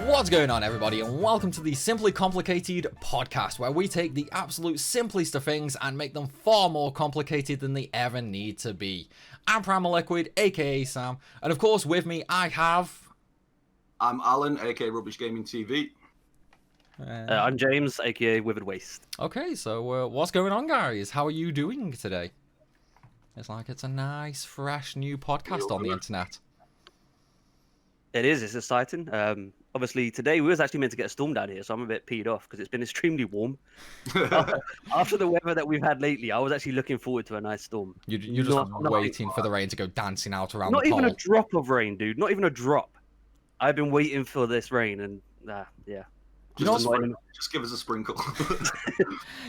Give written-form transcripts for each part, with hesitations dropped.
What's going on, everybody, and welcome to the Simply Complicated podcast, where we take the absolute simplest of things and make them far more complicated than they ever need to be. I'm Primalliquid, aka Sam, and of course with me I have... I'm Alan, aka RubbishgamingTV. I'm James, aka Witheredwaste. Okay, so what's going on, guys? How are you doing today? It's like it's a nice, fresh, new podcast on the internet. It is, it's exciting. Obviously, today we was actually meant to get a storm down here, so I'm a bit peed off because it's been extremely warm. After the weather that we've had lately, I was actually looking forward to a nice storm. You're just waiting for the rain to go dancing out around Not the even pole. a drop of rain, dude. Not even a drop. I've been waiting for this rain, and yeah. Just give us a sprinkle.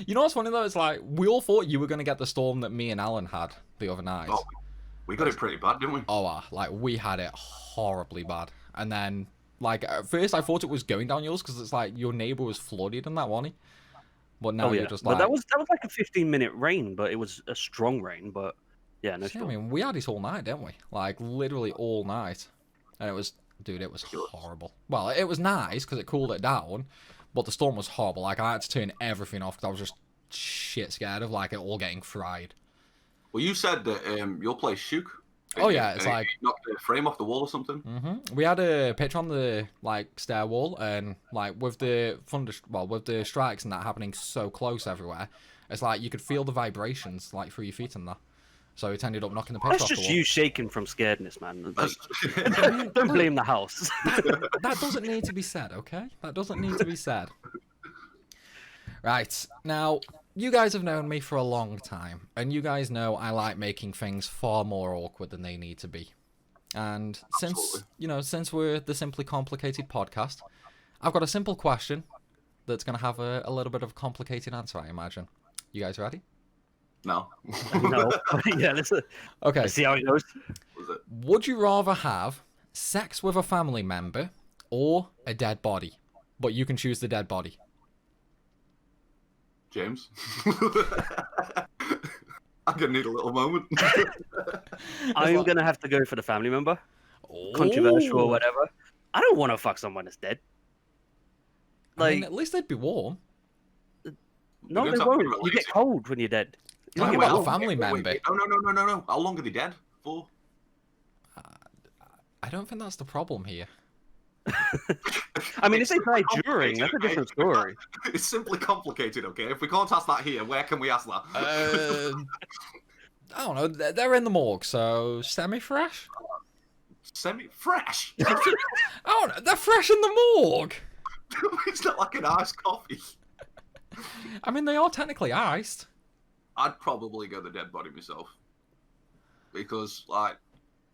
You know what's funny though? It's like we all thought you were going to get the storm that me and Alan had the other night. Oh, we got it pretty bad, didn't we? Oh, like we had it horribly bad. And then, like, at first I thought it was going down yours because it's like your neighbor was flooded in that one. But now you're just like... But that was like a 15-minute rain, but it was a strong rain, but yeah, no storm. I mean, we had it all night, didn't we? Like, literally all night. And it was... Dude, it was horrible. Well, it was nice because it cooled it down, but the storm was horrible. Like, I had to turn everything off because I was just shit scared of, like, it all getting fried. Well, you said that your place shook. Oh, yeah, it's like... You knocked the frame off the wall or something? Mm-hmm. We had a picture on the, like, stair wall, and, like, with the with the strikes and that happening so close everywhere, it's like you could feel the vibrations, like, through your feet and that. So it ended up knocking the picture off the wall. That's just you shaking from scaredness, man. Like, don't blame the house. That doesn't need to be said, okay? That doesn't need to be said. Right, now, you guys have known me for a long time, and you guys know I like making things far more awkward than they need to be. And since we're the Simply Complicated podcast, I've got a simple question that's going to have a little bit of a complicated answer, I imagine. You guys ready? No. No. Yeah, let's see how it goes. Would you rather have sex with a family member or a dead body? But you can choose the dead body. James? I'm going to need a little moment. I'm going to have to go for the family member. Controversial or whatever. I don't want to fuck someone that's dead. Like, I mean, at least they'd be warm. No, they won't. You get cold when you're dead. You don't get a family member. Wait. No. How long are they dead for? I don't think that's the problem here. I mean, if they die during, that's a different story. It's simply complicated, okay? If we can't ask that here, where can we ask that? I don't know. They're in the morgue, so semi-fresh? Semi-fresh? Oh, no, they're fresh in the morgue! It's not like an iced coffee. I mean, they are technically iced. I'd probably go the dead body myself. Because, like,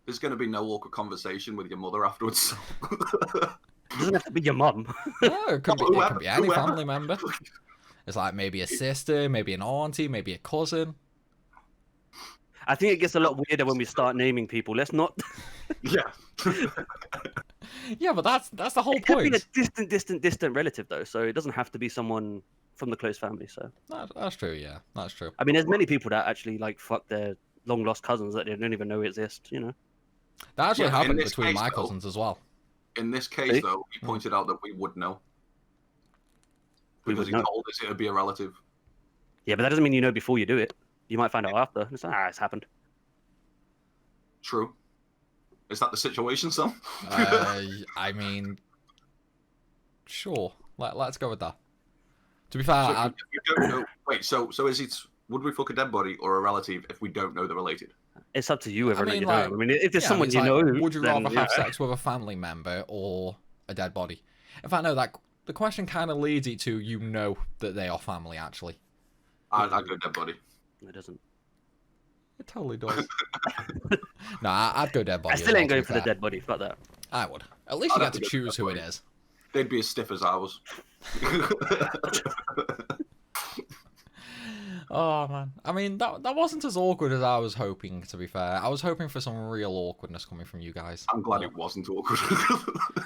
there's going to be no awkward conversation with your mother afterwards. It doesn't have to be your mum. No, it could be any family member. It's like maybe a sister, maybe an auntie, maybe a cousin. I think it gets a lot weirder when we start naming people. Let's not... Yeah. Yeah, but that's the whole point. It could be a distant relative, though, so it doesn't have to be someone from the close family, so... That's true, yeah. That's true. I mean, there's many people that actually, like, fuck their long-lost cousins that they don't even know exist, you know? That actually happened between my cousins as well. In this case, though, he pointed out that we would know. Because he told us it would be a relative. Yeah, but that doesn't mean you know before you do it. You might find out after. It's like, it's happened. True. Is that the situation, Sam? I mean... Sure. Let's go with that. To be fair, so you don't know. Wait, so is it? Would we fuck a dead body or a relative if we don't know they're related? It's up to you whether or not you know. I mean, if there's someone you know, would you rather have sex with a family member or a dead body? In fact, no. The question kind of leads it to you know that they are family. Actually, I'd go dead body. It doesn't. It totally does. No, I'd go dead body. I still ain't going for the dead body. Fuck that. I would. At least you get to choose who it is. They'd be as stiff as ours. Oh man, I mean that wasn't as awkward as I was hoping. To be fair, I was hoping for some real awkwardness coming from you guys. I'm glad it wasn't awkward.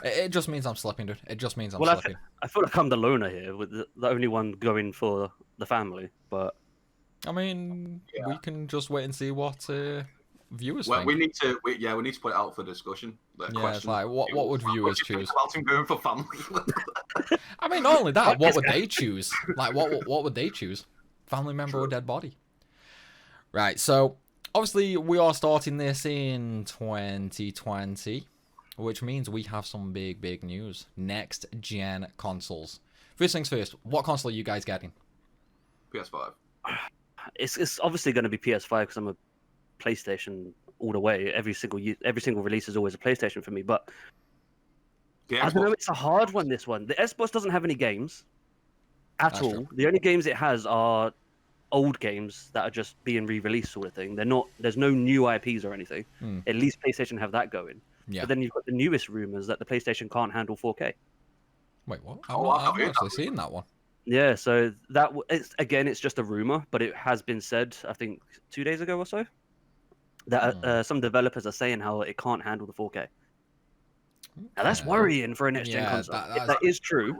It just means I'm slipping, dude. It just means I'm slipping. I feel like I'm the loner here, with the only one going for the family. But I mean, we can just wait and see what viewers Well, think? we need to put it out for discussion. Yeah, it's like, what would viewers do you think choose? about him going for family? I mean, not only that, Fuck what this would guy. they choose? Like, what would they choose? Family member or True. dead body? Right, so, obviously, we are starting this in 2020, which means we have some big news. Next-gen consoles. First things first, what console are you guys getting? PS5. It's obviously going to be PS5 because I'm a PlayStation all the way. Every single release is always a PlayStation for me. But The I don't know. Xbox. It's a hard one. This one. The Xbox doesn't have any games at That's all. true. The only games it has are old games that are just being re-released, sort of thing. They're not. There's no new IPs or anything. At least PlayStation have that going. Yeah. But then you've got the newest rumors that the PlayStation can't handle 4K. Wait, what? Oh, I've I've not heard actually that. seen that one. Yeah, so it's just a rumor, but it has been said, I think 2 days ago or so, that some developers are saying how it can't handle the 4K. Now that's Okay. worrying for a next gen Yeah, console. If that's- that is true,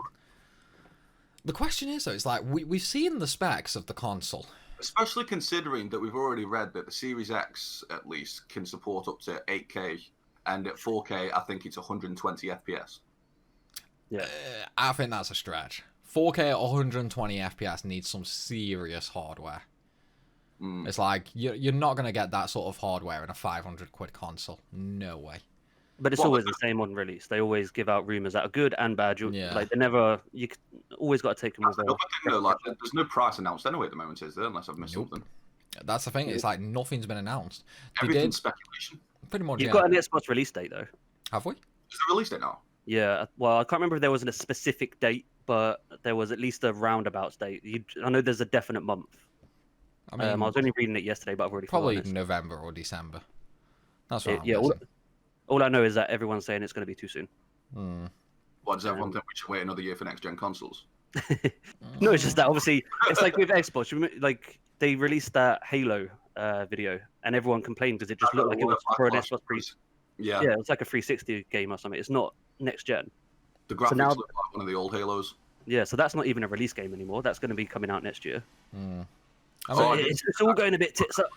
The question is, though, it's like, we've seen the specs of the console. Especially considering that we've already read that the Series X, at least, can support up to 8K, and at 4K, I think it's 120 FPS. yeah. I think that's a stretch. 4K at 120 FPS needs some serious hardware. It's like, you're not going to get that sort of hardware in a 500 quid console. No way. But it's Well, always the same on release. They always give out rumors that are good and bad. Yeah. Like they never. Always got to take them with That's a. another thing, though. Like, there's no price announced anyway at the moment, is there? Unless I've missed Nope. something. That's the thing. It's like nothing's been announced. They Everything's did speculation. pretty much. You've Yeah. got an Xbox release date though. Have we? Is the release date now? Yeah. Well, I can't remember if there was a specific date, but there was at least a roundabouts date. I know there's a definite month. I mean, I was only reading it yesterday, but I've already probably forgotten it. November or December. That's what I'm Yeah. guessing. All I know is that everyone's saying it's going to be too soon. What, does everyone think we should wait another year for next-gen consoles? No, it's just that obviously it's like with Xbox, like they released that Halo video, and everyone complained because it just looked like it was for an Xbox 3. Yeah. Yeah, it's like a 360 game or something. It's not next gen. The graphics now- look like one of the old Halos. Yeah, so that's not even a release game anymore. That's going to be coming out next year. I So mean, it's all going a bit tits up.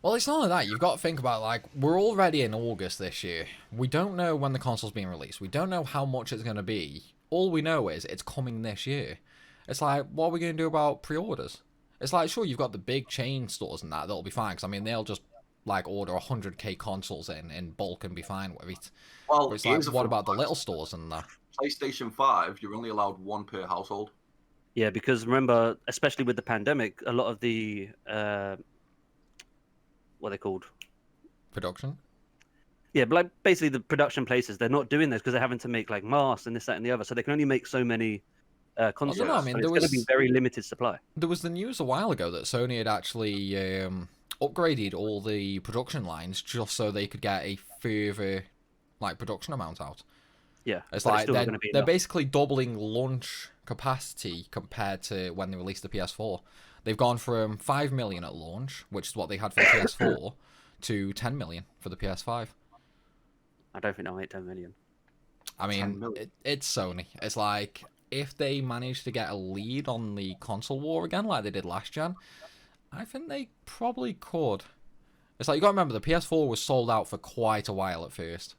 well, it's not only that. You've got to think about, like, we're already in August this year. We don't know when the console's being released. We don't know how much it's going to be. All we know is it's coming this year. It's like, what are we going to do about pre-orders? It's like, sure, you've got the big chain stores and that'll be fine. Because, I mean, they'll just, like, order 100k consoles in bulk and be fine with it. Well, But it's like, here's a what fun about the fact. little stores and that? PlayStation 5, you're only allowed one per household. Yeah, because remember, especially with the pandemic, a lot of the what are they called? Production? Yeah, but like basically the production places, they're not doing this because they're having to make like masks and this, that, and the other. So they can only make so many consoles. know, I mean, so there it's going to was- be very limited supply. There was the news a while ago that Sony had actually upgraded all the production lines just so they could get a further, like, production amount out. Yeah, It's but like still not they're, gonna be they're enough. basically doubling launch capacity compared to when they released the PS4. They've gone from 5 million at launch, which is what they had for the PS4, to 10 million for the PS5. I don't think they'll make 10 million. I 10 mean, million. it's Sony. It's like, if they manage to get a lead on the console war again, like they did last gen, I think they probably could. It's like, you got to remember, the PS4 was sold out for quite a while at first.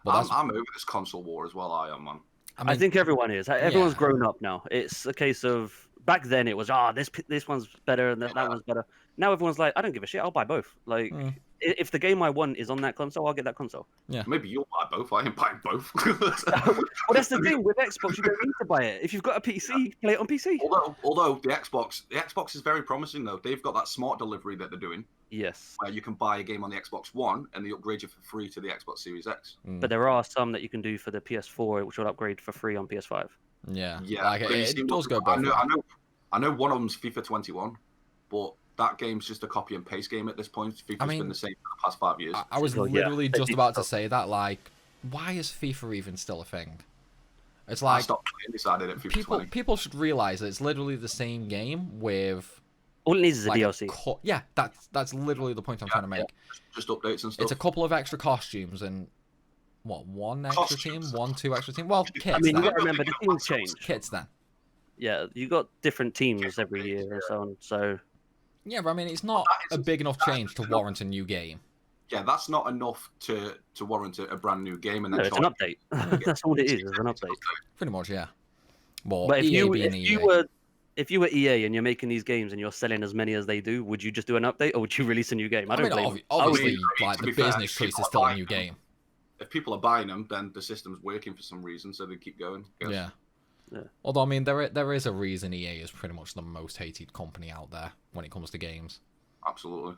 But that's, I'm over this console war as well, I am, man. I mean, I think everyone is. Everyone's yeah. grown up now. It's a case of back then it was this one's better and that one's better. Now everyone's like, I don't give a shit. I'll buy both. Like, if the game I want is on that console, I'll get that console. Maybe you'll buy both. I ain't buying both. Well, that's the thing with Xbox. You don't need to buy it. If you've got a PC, play it on PC. Although the Xbox is very promising though. They've got that smart delivery that they're doing, Yes, where you can buy a game on the Xbox One and they upgrade you for free to the Xbox Series X. but there are some that you can do for the PS4, which will upgrade for free on PS5. yeah. Yeah, Like, but you it see, does go both ways. I know one of them's FIFA 21, but that game's just a copy and paste game at this point. FIFA's mean, been the same for the past 5 years. I was Well, yeah, literally they just do about to stuff. say that, like, why is FIFA even still a thing? It's I like, stopped playing this. I did it FIFA 20. people should realize that it's literally the same game with All it needs is a like DLC. yeah, that's literally the point I'm trying to make. Just updates and stuff. It's a couple of extra costumes and what, one extra team, Costumes. 2 extra team. Well, kits. I mean, you then. got to remember the teams change. Kits then. Yeah, you got different teams every year and so on. So Yeah, but I mean, it's not a big enough change to warrant a new game. Yeah, that's not enough to warrant a brand new game. And then No, it's an update. That's all it is. It's an update. Pretty much, yeah. Well, But if EA you being if EA. you were if you were EA and you're making these games and you're selling as many as they do, would you just do an update or would you release a new game? I don't blame them. Obviously, I like to the be fair, business if choice people is are still a buying new them- game. If people are buying them, then the system's working for some reason, so they keep going. I guess. Yeah. Although, I mean, there is a reason EA is pretty much the most hated company out there when it comes to games. Absolutely.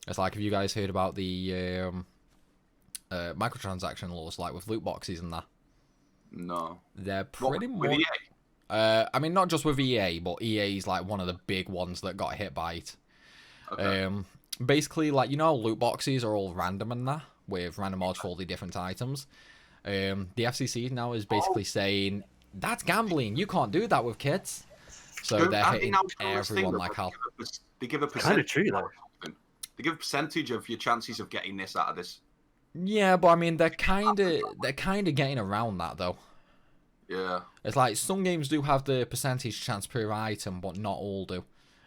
It's like, have you guys heard about the microtransaction laws, like with loot boxes and that? No. They're What, pretty with much... EA? I mean, not just with EA, but EA's like one of the big ones that got hit by it. Okay. Basically, like, you know, loot boxes are all random and that, with random odds for all the different items. The FCC now is basically saying, that's gambling, you can't do that with kids. So they're hitting everyone like hell. They give a Kind of percentage. true though. They give a percentage of your chances of getting this out of this. Yeah, but I mean, they're kind of getting around that, though. Yeah. It's like, some games do have the percentage chance per item, but not all do.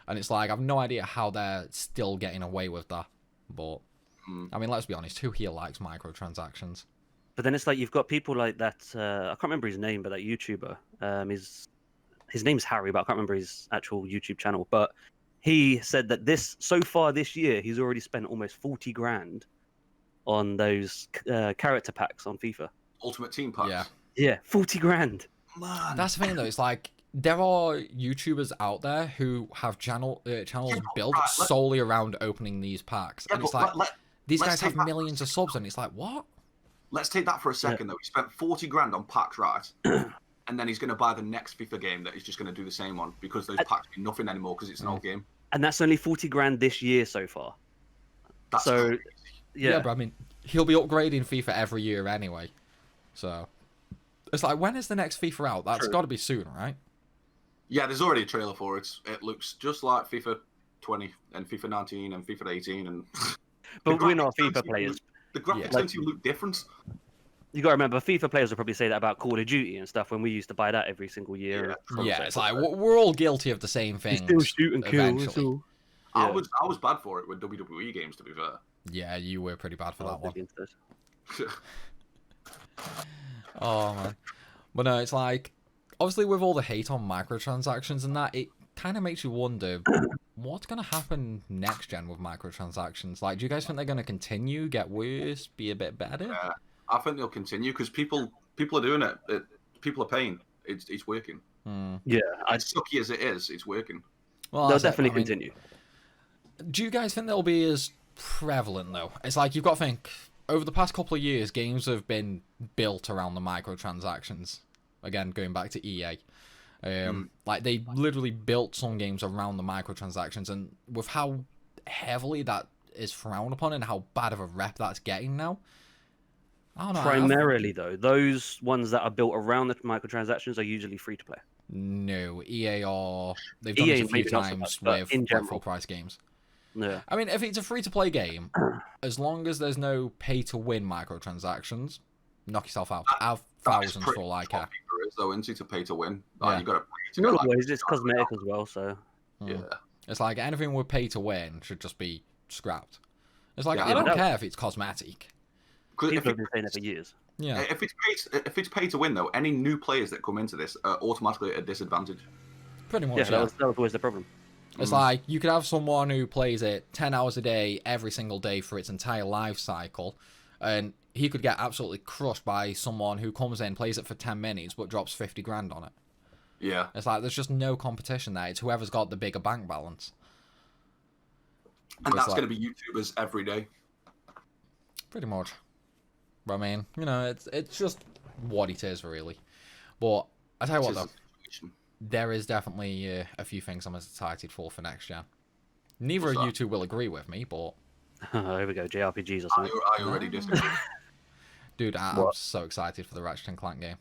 And it's like, I've no idea how they're still getting away with that. But, I mean, let's be honest, who here likes microtransactions? But then it's like you've got people like that. I can't remember his name, but that YouTuber. His name's Harry, but I can't remember his actual YouTube channel. But he said that so far this year, he's already spent almost 40 grand on those character packs on FIFA. Ultimate Team Packs. Yeah. Yeah, 40 grand. Man. That's the thing, though. It's like, there are YouTubers out there who have channels built solely around opening these packs. Yeah, And it's but like, these let's guys take have that- millions of subs, and it's like, what? Let's take that for a second, though. He spent 40 grand on packs, right? And then he's going to buy the next FIFA game that he's just going to do the same on because those packs mean nothing anymore because it's an old game. And that's only 40 grand this year so far. That's So, crazy. yeah. But I mean, he'll be upgrading FIFA every year anyway. So, it's like, when is the next FIFA out? That's got to be soon, right? Yeah, there's already a trailer for it. It looks just like FIFA 20 and FIFA 19 and FIFA 18. And But the we're not graphics FIFA players. The graphics don't even look different. You got to remember, FIFA players will probably say that about Call of Duty and stuff when we used to buy that every single year. Yeah, it's like, we're all guilty of the same things. Still shoot and kill. eventually. Yeah. I was bad for it with WWE games, to be fair. Yeah, you were pretty bad for that one. Against us. Oh, man. But no, it's like, obviously with all the hate on microtransactions and that, it kind of makes you wonder, what's going to happen next gen with microtransactions? Like, do you guys think they're going to continue, get worse, be a bit better? Yeah, I think they'll continue because people are doing it. People are paying. It's working. Yeah, As sucky as it is, it's working. Well, they'll that's it. definitely I mean, continue. do you guys think they'll be as prevalent, though? It's like, you've got to think, over the past couple of years, games have been built around the microtransactions. Again, going back to EA. Like, they literally built some games around the microtransactions, and with how heavily that is frowned upon and how bad of a rep that's getting now, I don't know. Primarily, though, those ones that are built around the microtransactions are usually free to play. No, EA are... They've done EA this a few maybe not so times much, but with in general. full-price games. Yeah. I mean, if it's a free-to-play game, as long as there's no pay-to-win microtransactions, knock yourself out. I have thousands for all I care. There is, though, isn't it, to pay to win? Yeah. Like, you got to pay to Not get, always, it's cosmetic as well, so... Yeah. It's like, anything with pay-to-win should just be scrapped. It's like, Yeah, I don't no. care if it's cosmetic. 'Cause People have been saying it for years. Yeah. if it's pay to win, though, any new players that come into this are automatically at a disadvantage. Pretty much, Yeah, yeah. that was always the problem. It's like, you could have someone who plays it 10 hours a day, every single day for its entire life cycle, and he could get absolutely crushed by someone who comes in, plays it for 10 minutes, but drops 50 grand on it. Yeah. It's like, there's just no competition there. It's whoever's got the bigger bank balance. And It's that's like- going to be YouTubers every day. Pretty much. But I mean, you know, it's just what it is, really. But I tell you what, It's though, just a situation. there is definitely a few things I'm excited for next gen. Neither What's of you that? two will agree with me, but Here we go, JRPGs or something. I already disagree. dude, I'm What? so excited for the Ratchet and Clank game.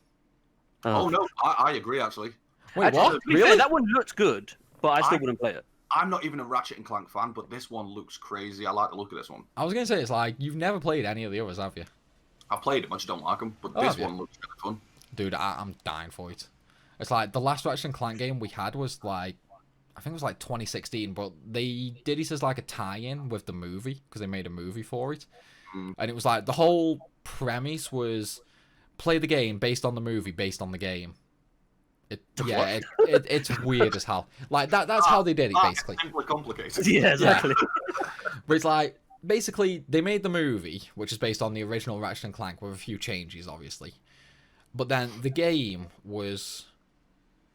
Oh, no, I agree, actually. Wait, Actually, what? to be fair, Really? that one looked good, but I still I- wouldn't play it. I'm not even a Ratchet and Clank fan, but this one looks crazy. I like the look of this one. I was gonna say, it's like, you've never played any of the others, have you? I've played them, I just don't like them, but Oh, this have you? one looks really fun. Dude, I'm dying for it. It's like, the last Ratchet and Clank game we had was like, I think it was like 2016, but they did it as like a tie-in with the movie, because they made a movie for it. And it was like the whole premise was play the game based on the movie, based on the game. It's weird as hell. Like that's how they did it, basically. Simply complicated. Yeah, exactly. But it's like basically they made the movie, which is based on the original Ratchet and Clank with a few changes, obviously. But then the game was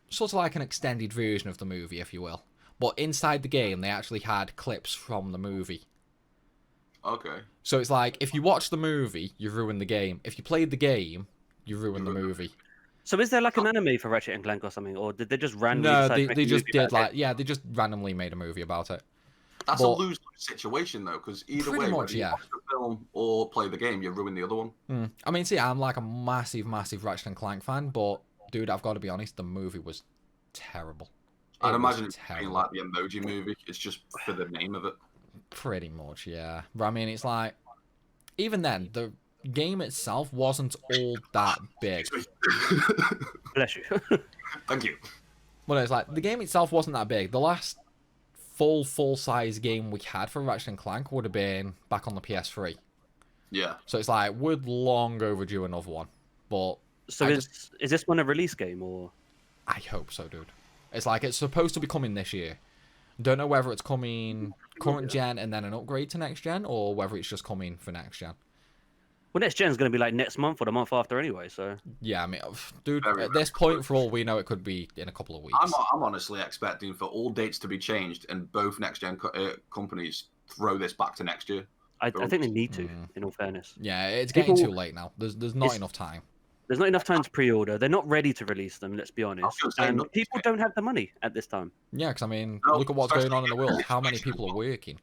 sort of like an extended version of the movie, if you will. But inside the game, they actually had clips from the movie. Okay. So it's like, if you watch the movie, you ruin the game. If you played the game, you ruin the movie. So is there like an anime for Ratchet and Clank or something, or did they just randomly? No, they just did they just randomly made a movie about it. That's a lose-lose situation though, because either way, much, whether you watch the film or play the game, you ruin the other one. I mean, see, I'm like a massive Ratchet and Clank fan, but dude, I've got to be honest, the movie was terrible. I'd imagine it's being like the Emoji Movie. It's just for the name of it. Pretty much, yeah. But I mean, it's like, even then, the game itself wasn't all that big. Bless you. Thank you. Well, it's like, the game itself wasn't that big. The last full-size game we had for Ratchet and Clank would have been back on the PS3. Yeah. So it's like, we're long overdue another one. But so is this one a release game, or? I hope so, dude. It's like, it's supposed to be coming this year. Don't know whether it's coming current gen and then an upgrade to next gen, or whether it's just coming for next gen. Well, next gen's going to be like next month or the month after anyway, so... Yeah, I mean, dude, at this point, for all we know, it could be in a couple of weeks. I'm honestly expecting for all dates to be changed and both next-gen companies throw this back to next year. I think they need to, in all fairness. Yeah, it's getting too late now. There's not enough time. There's not enough time to pre-order. They're not ready to release them, let's be honest. And people don't have the money at this time. Yeah, because, I mean, look at what's going on in the world. How many people are working?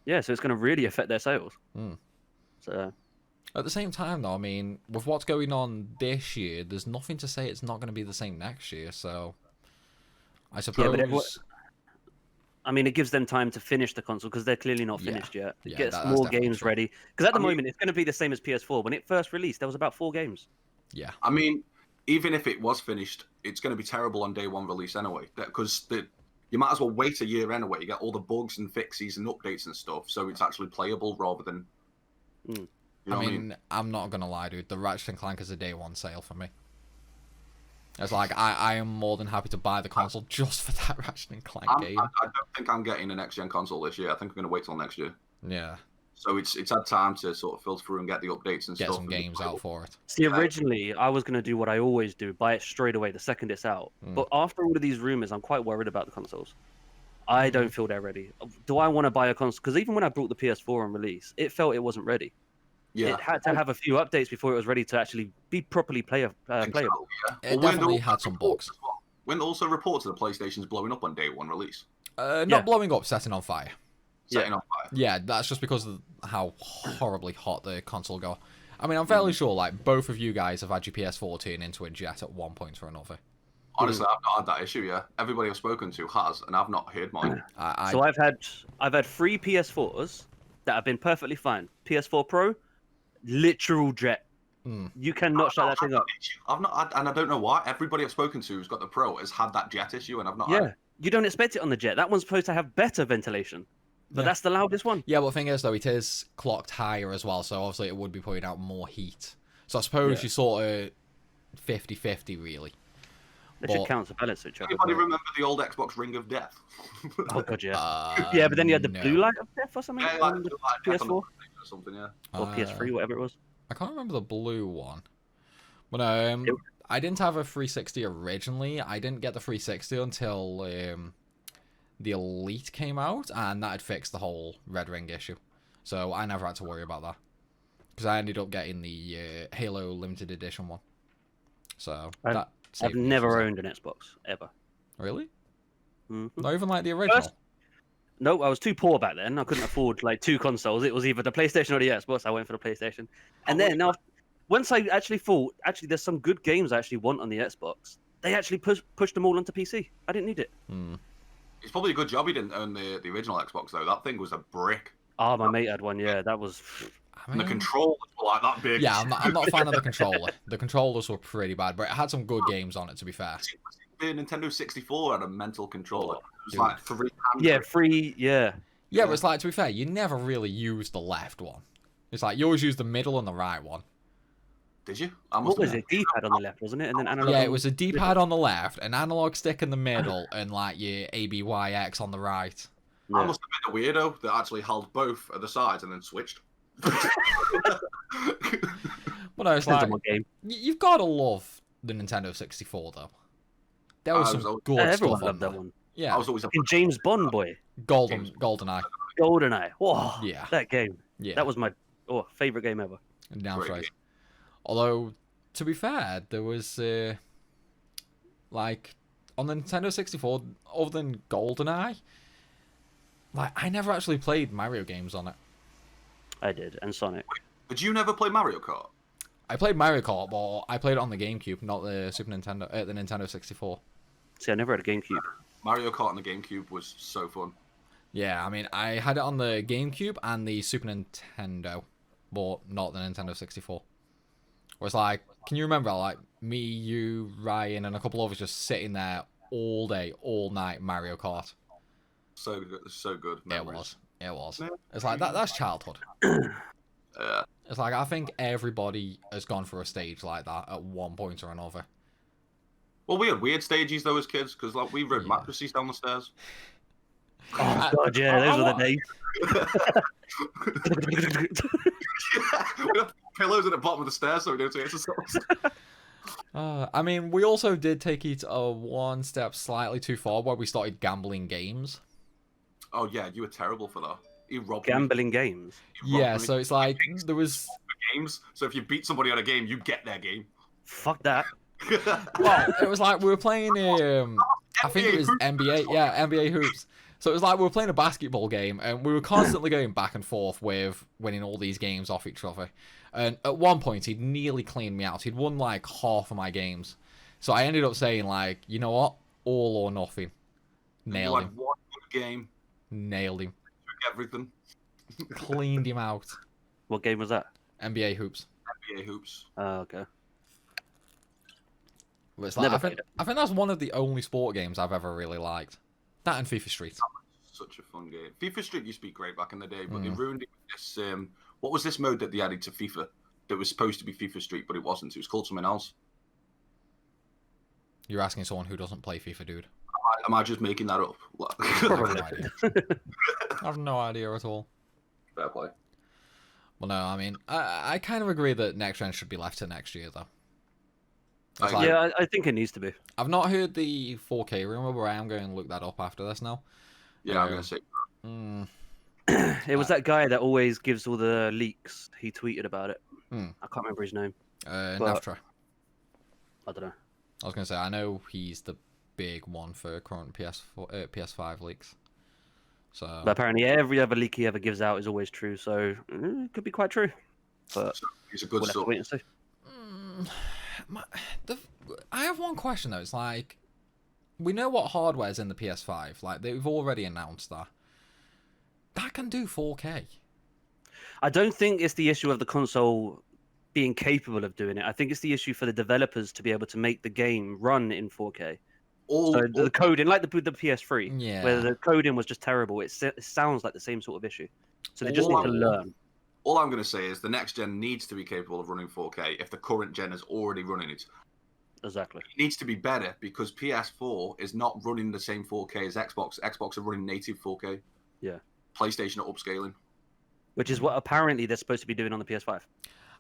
Yeah, so it's going to really affect their sales. So... At the same time, though, I mean, with what's going on this year, there's nothing to say it's not going to be the same next year, so... I suppose... Yeah, I mean, it gives them time to finish the console, because they're clearly not finished yet. It gets more games ready. Because at the moment, it's going to be the same as PS4. When it first released, there was about 4 games. Yeah. I mean, even if it was finished, it's going to be terrible on day one release anyway. Because you might as well wait a year anyway. You get all the bugs and fixes and updates and stuff, so it's actually playable rather than... You know I mean, I'm not going to lie, dude. The Ratchet and Clank is a day one sale for me. It's like, I am more than happy to buy the console just for that Ratchet and Clank game. I don't think I'm getting a next-gen console this year. I think I'm going to wait till next year. Yeah. So it's had time to sort of filter through and get the updates and get stuff. Get some games out for it. See, originally, I was going to do what I always do, buy it straight away the second it's out. But after all of these rumors, I'm quite worried about the consoles. I don't feel they're ready. Do I want to buy a console? Because even when I brought the PS4 on release, it felt it wasn't ready. Yeah. It had to have a few updates before it was ready to actually be properly playable. It definitely had some bugs. When also reports of the PlayStation's blowing up on day one release. Not blowing up, setting on fire. Setting on fire. Yeah, that's just because of how horribly hot the console got. I mean, I'm fairly sure, like, both of you guys have had your PS4 turn into a jet at one point or another. Honestly, I've not had that issue, yeah. Everybody I've spoken to has, and I've not heard mine. So I've had 3 PS4s that have been perfectly fine. PS4 Pro, literal jet. You cannot shut that thing up. I've not had, and I don't know why. Everybody I've spoken to who's got the Pro has had that jet issue, and I've not had it. You don't expect it on the jet. That one's supposed to have better ventilation. But that's the loudest one. Yeah, but the thing is, though, it is clocked higher as well, so obviously it would be putting out more heat. So I suppose you sort of 50-50, really. They should counterbalance each other. Anybody remember the old Xbox Ring of Death? Oh, God, yeah. Yeah, but then you had the blue light of death or something on the PS4? Or something, yeah. Or PS3, whatever it was. I can't remember the blue one. But I didn't have a 360 originally. I didn't get the 360 until the Elite came out, and that had fixed the whole Red Ring issue. So I never had to worry about that. Because I ended up getting the Halo Limited Edition one. So I've never owned an Xbox, ever. Really? Not even like the original? No, I was too poor back then. I couldn't afford like 2 consoles. It was either the PlayStation or the Xbox. I went for the PlayStation. And then once I actually thought, there's some good games I actually want on the Xbox, they actually pushed them all onto PC. I didn't need it. It's probably a good job he didn't own the original Xbox, though. That thing was a brick. Oh, my mate had one, yeah. That was... And the controllers were like that big. Yeah, I'm not a fan of the controller. The controllers were pretty bad, but it had some good games on it, to be fair. The Nintendo 64 had a mental controller. It was like 3 hands. Yeah, 3, yeah. Yeah, but it's like, to be fair, you never really used the left one. It's like you always use the middle and the right one. Did you? What was it? D-pad on the left, wasn't it? And then analog. Yeah, it was a D-pad on the left, an analog stick in the middle, and like your ABYX on the right. I must have been the weirdo that actually held both at the sides and then switched. Well, no, it's like you've got to love the Nintendo 64 though. There was some good everyone stuff loved on that one. Yeah, I was always a James Bond boy. GoldenEye. GoldenEye. Whoa, Yeah, that game. Yeah, that was my favorite game ever. Down phrase. Although, to be fair, there was like on the Nintendo 64, other than GoldenEye, like I never actually played Mario games on it. I did, and Sonic. Did you never play Mario Kart? I played Mario Kart, but I played it on the GameCube, not the Super Nintendo, the Nintendo 64. See, I never had a GameCube. Mario Kart on the GameCube was so fun. Yeah, I mean, I had it on the GameCube and the Super Nintendo, but not the Nintendo 64. Where it's like, can you remember, like, me, you, Ryan, and a couple of us just sitting there all day, all night, Mario Kart? So good, so good. Memories. It was. It's like, that's childhood. It's like, I think everybody has gone through a stage like that at one point or another. Well, we had weird stages, though, as kids, because, like, we rode mattresses down the stairs. Oh, God, yeah, those were the days. We have pillows at the bottom of the stairs so we don't take ourselves. I mean, we also did take it one step slightly too far where we started gambling games. Oh, yeah, you were terrible for that. You robbed Gambling games? Yeah, so it's like, there was... Games, so if you beat somebody on a game, you get their game. Fuck that. Well, it was like we were playing, I think it was NBA, yeah, NBA hoops. So it was like we were playing a basketball game, and we were constantly going back and forth with winning all these games off each other. And at one point, he'd nearly cleaned me out. He'd won like half of my games. So I ended up saying, like, you know what? All or nothing. Nailed him. One good game. Nailed him. Everything. Cleaned him out. What game was that? NBA hoops. NBA hoops. Oh, okay. But it's like, I think that's one of the only sport games I've ever really liked. That and FIFA Street. Such a fun game. FIFA Street used to be great back in the day, but they ruined it with this. What was this mode that they added to FIFA that was supposed to be FIFA Street, but it wasn't? It was called something else. You're asking someone who doesn't play FIFA, dude. Am I just making that up? I have no idea. I have no idea at all. Fair play. Well, no, I mean, I kind of agree that next gen should be left to next year, though. Yeah, I think it needs to be. I've not heard the 4K rumor, but I am going to look that up after this now. Yeah, I'm going to say. It was that guy that always gives all the leaks. He tweeted about it. I can't remember his name. Navtra. I don't know. I was going to say, I know he's the big one for current PS5 leaks. So. But apparently every other leak he ever gives out is always true, so it could be quite true. But he's a good we'll have to wait and see. I have one question though. It's like, we know what hardware's in the PS5. Like, they've already announced that. That can do 4K. I don't think it's the issue of the console being capable of doing it. I think it's the issue for the developers to be able to make the game run in 4K. So the coding, like the PS3, where the coding was just terrible. It sounds like the same sort of issue. So they just need to learn. All I'm going to say is the next gen needs to be capable of running 4K if the current gen is already running it. Exactly. It needs to be better because PS4 is not running the same 4K as Xbox. Xbox are running native 4K. Yeah. PlayStation are upscaling. Which is what apparently they're supposed to be doing on the PS5.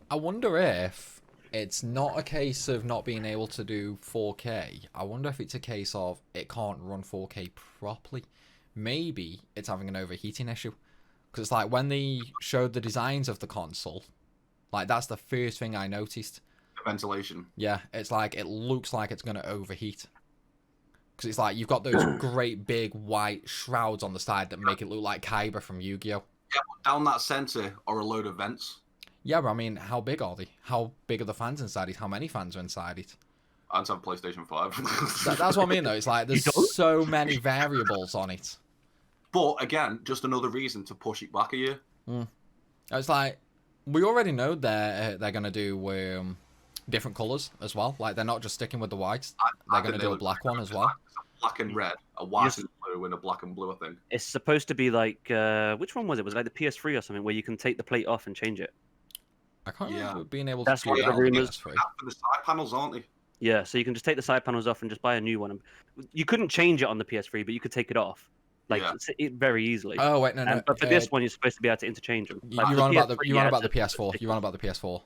I wonder if it's not a case of not being able to do 4K. I wonder if it's a case of it can't run 4K properly. Maybe it's having an overheating issue. Because it's like when they showed the designs of the console, like that's the first thing I noticed. The ventilation. Yeah, it's like it looks like it's going to overheat. Because it's like you've got those great big white shrouds on the side that make it look like Kyber from Yu-Gi-Oh! Yeah, but down that center are a load of vents. Yeah, but I mean, how big are they? How big are the fans inside it? How many fans are inside it? I'd have PlayStation 5. That's what I mean, though. It's like there's so many variables on it. But again, just another reason to push it back a year. It's like we already know they're gonna do different colors as well. Like they're not just sticking with the whites. They're gonna do a black one as well. Black and red, a white and blue. blue and a black and blue, I think. It's supposed to be like which one was it? Was it like the PS3 or something where you can take the plate off and change it? I can't Yeah. remember being able That's to one do of the that on the rumours. PS3. For the side panels, aren't they? Yeah, so you can just take the side panels off and just buy a new one. You couldn't change it on the PS3, but you could take it off, like Yeah. it very easily. Oh wait, no, no. But for this one, you're supposed to be able to interchange them. Like, you're for on about the PS3, you're on you about had the to PS4. stick You're on about the PS4.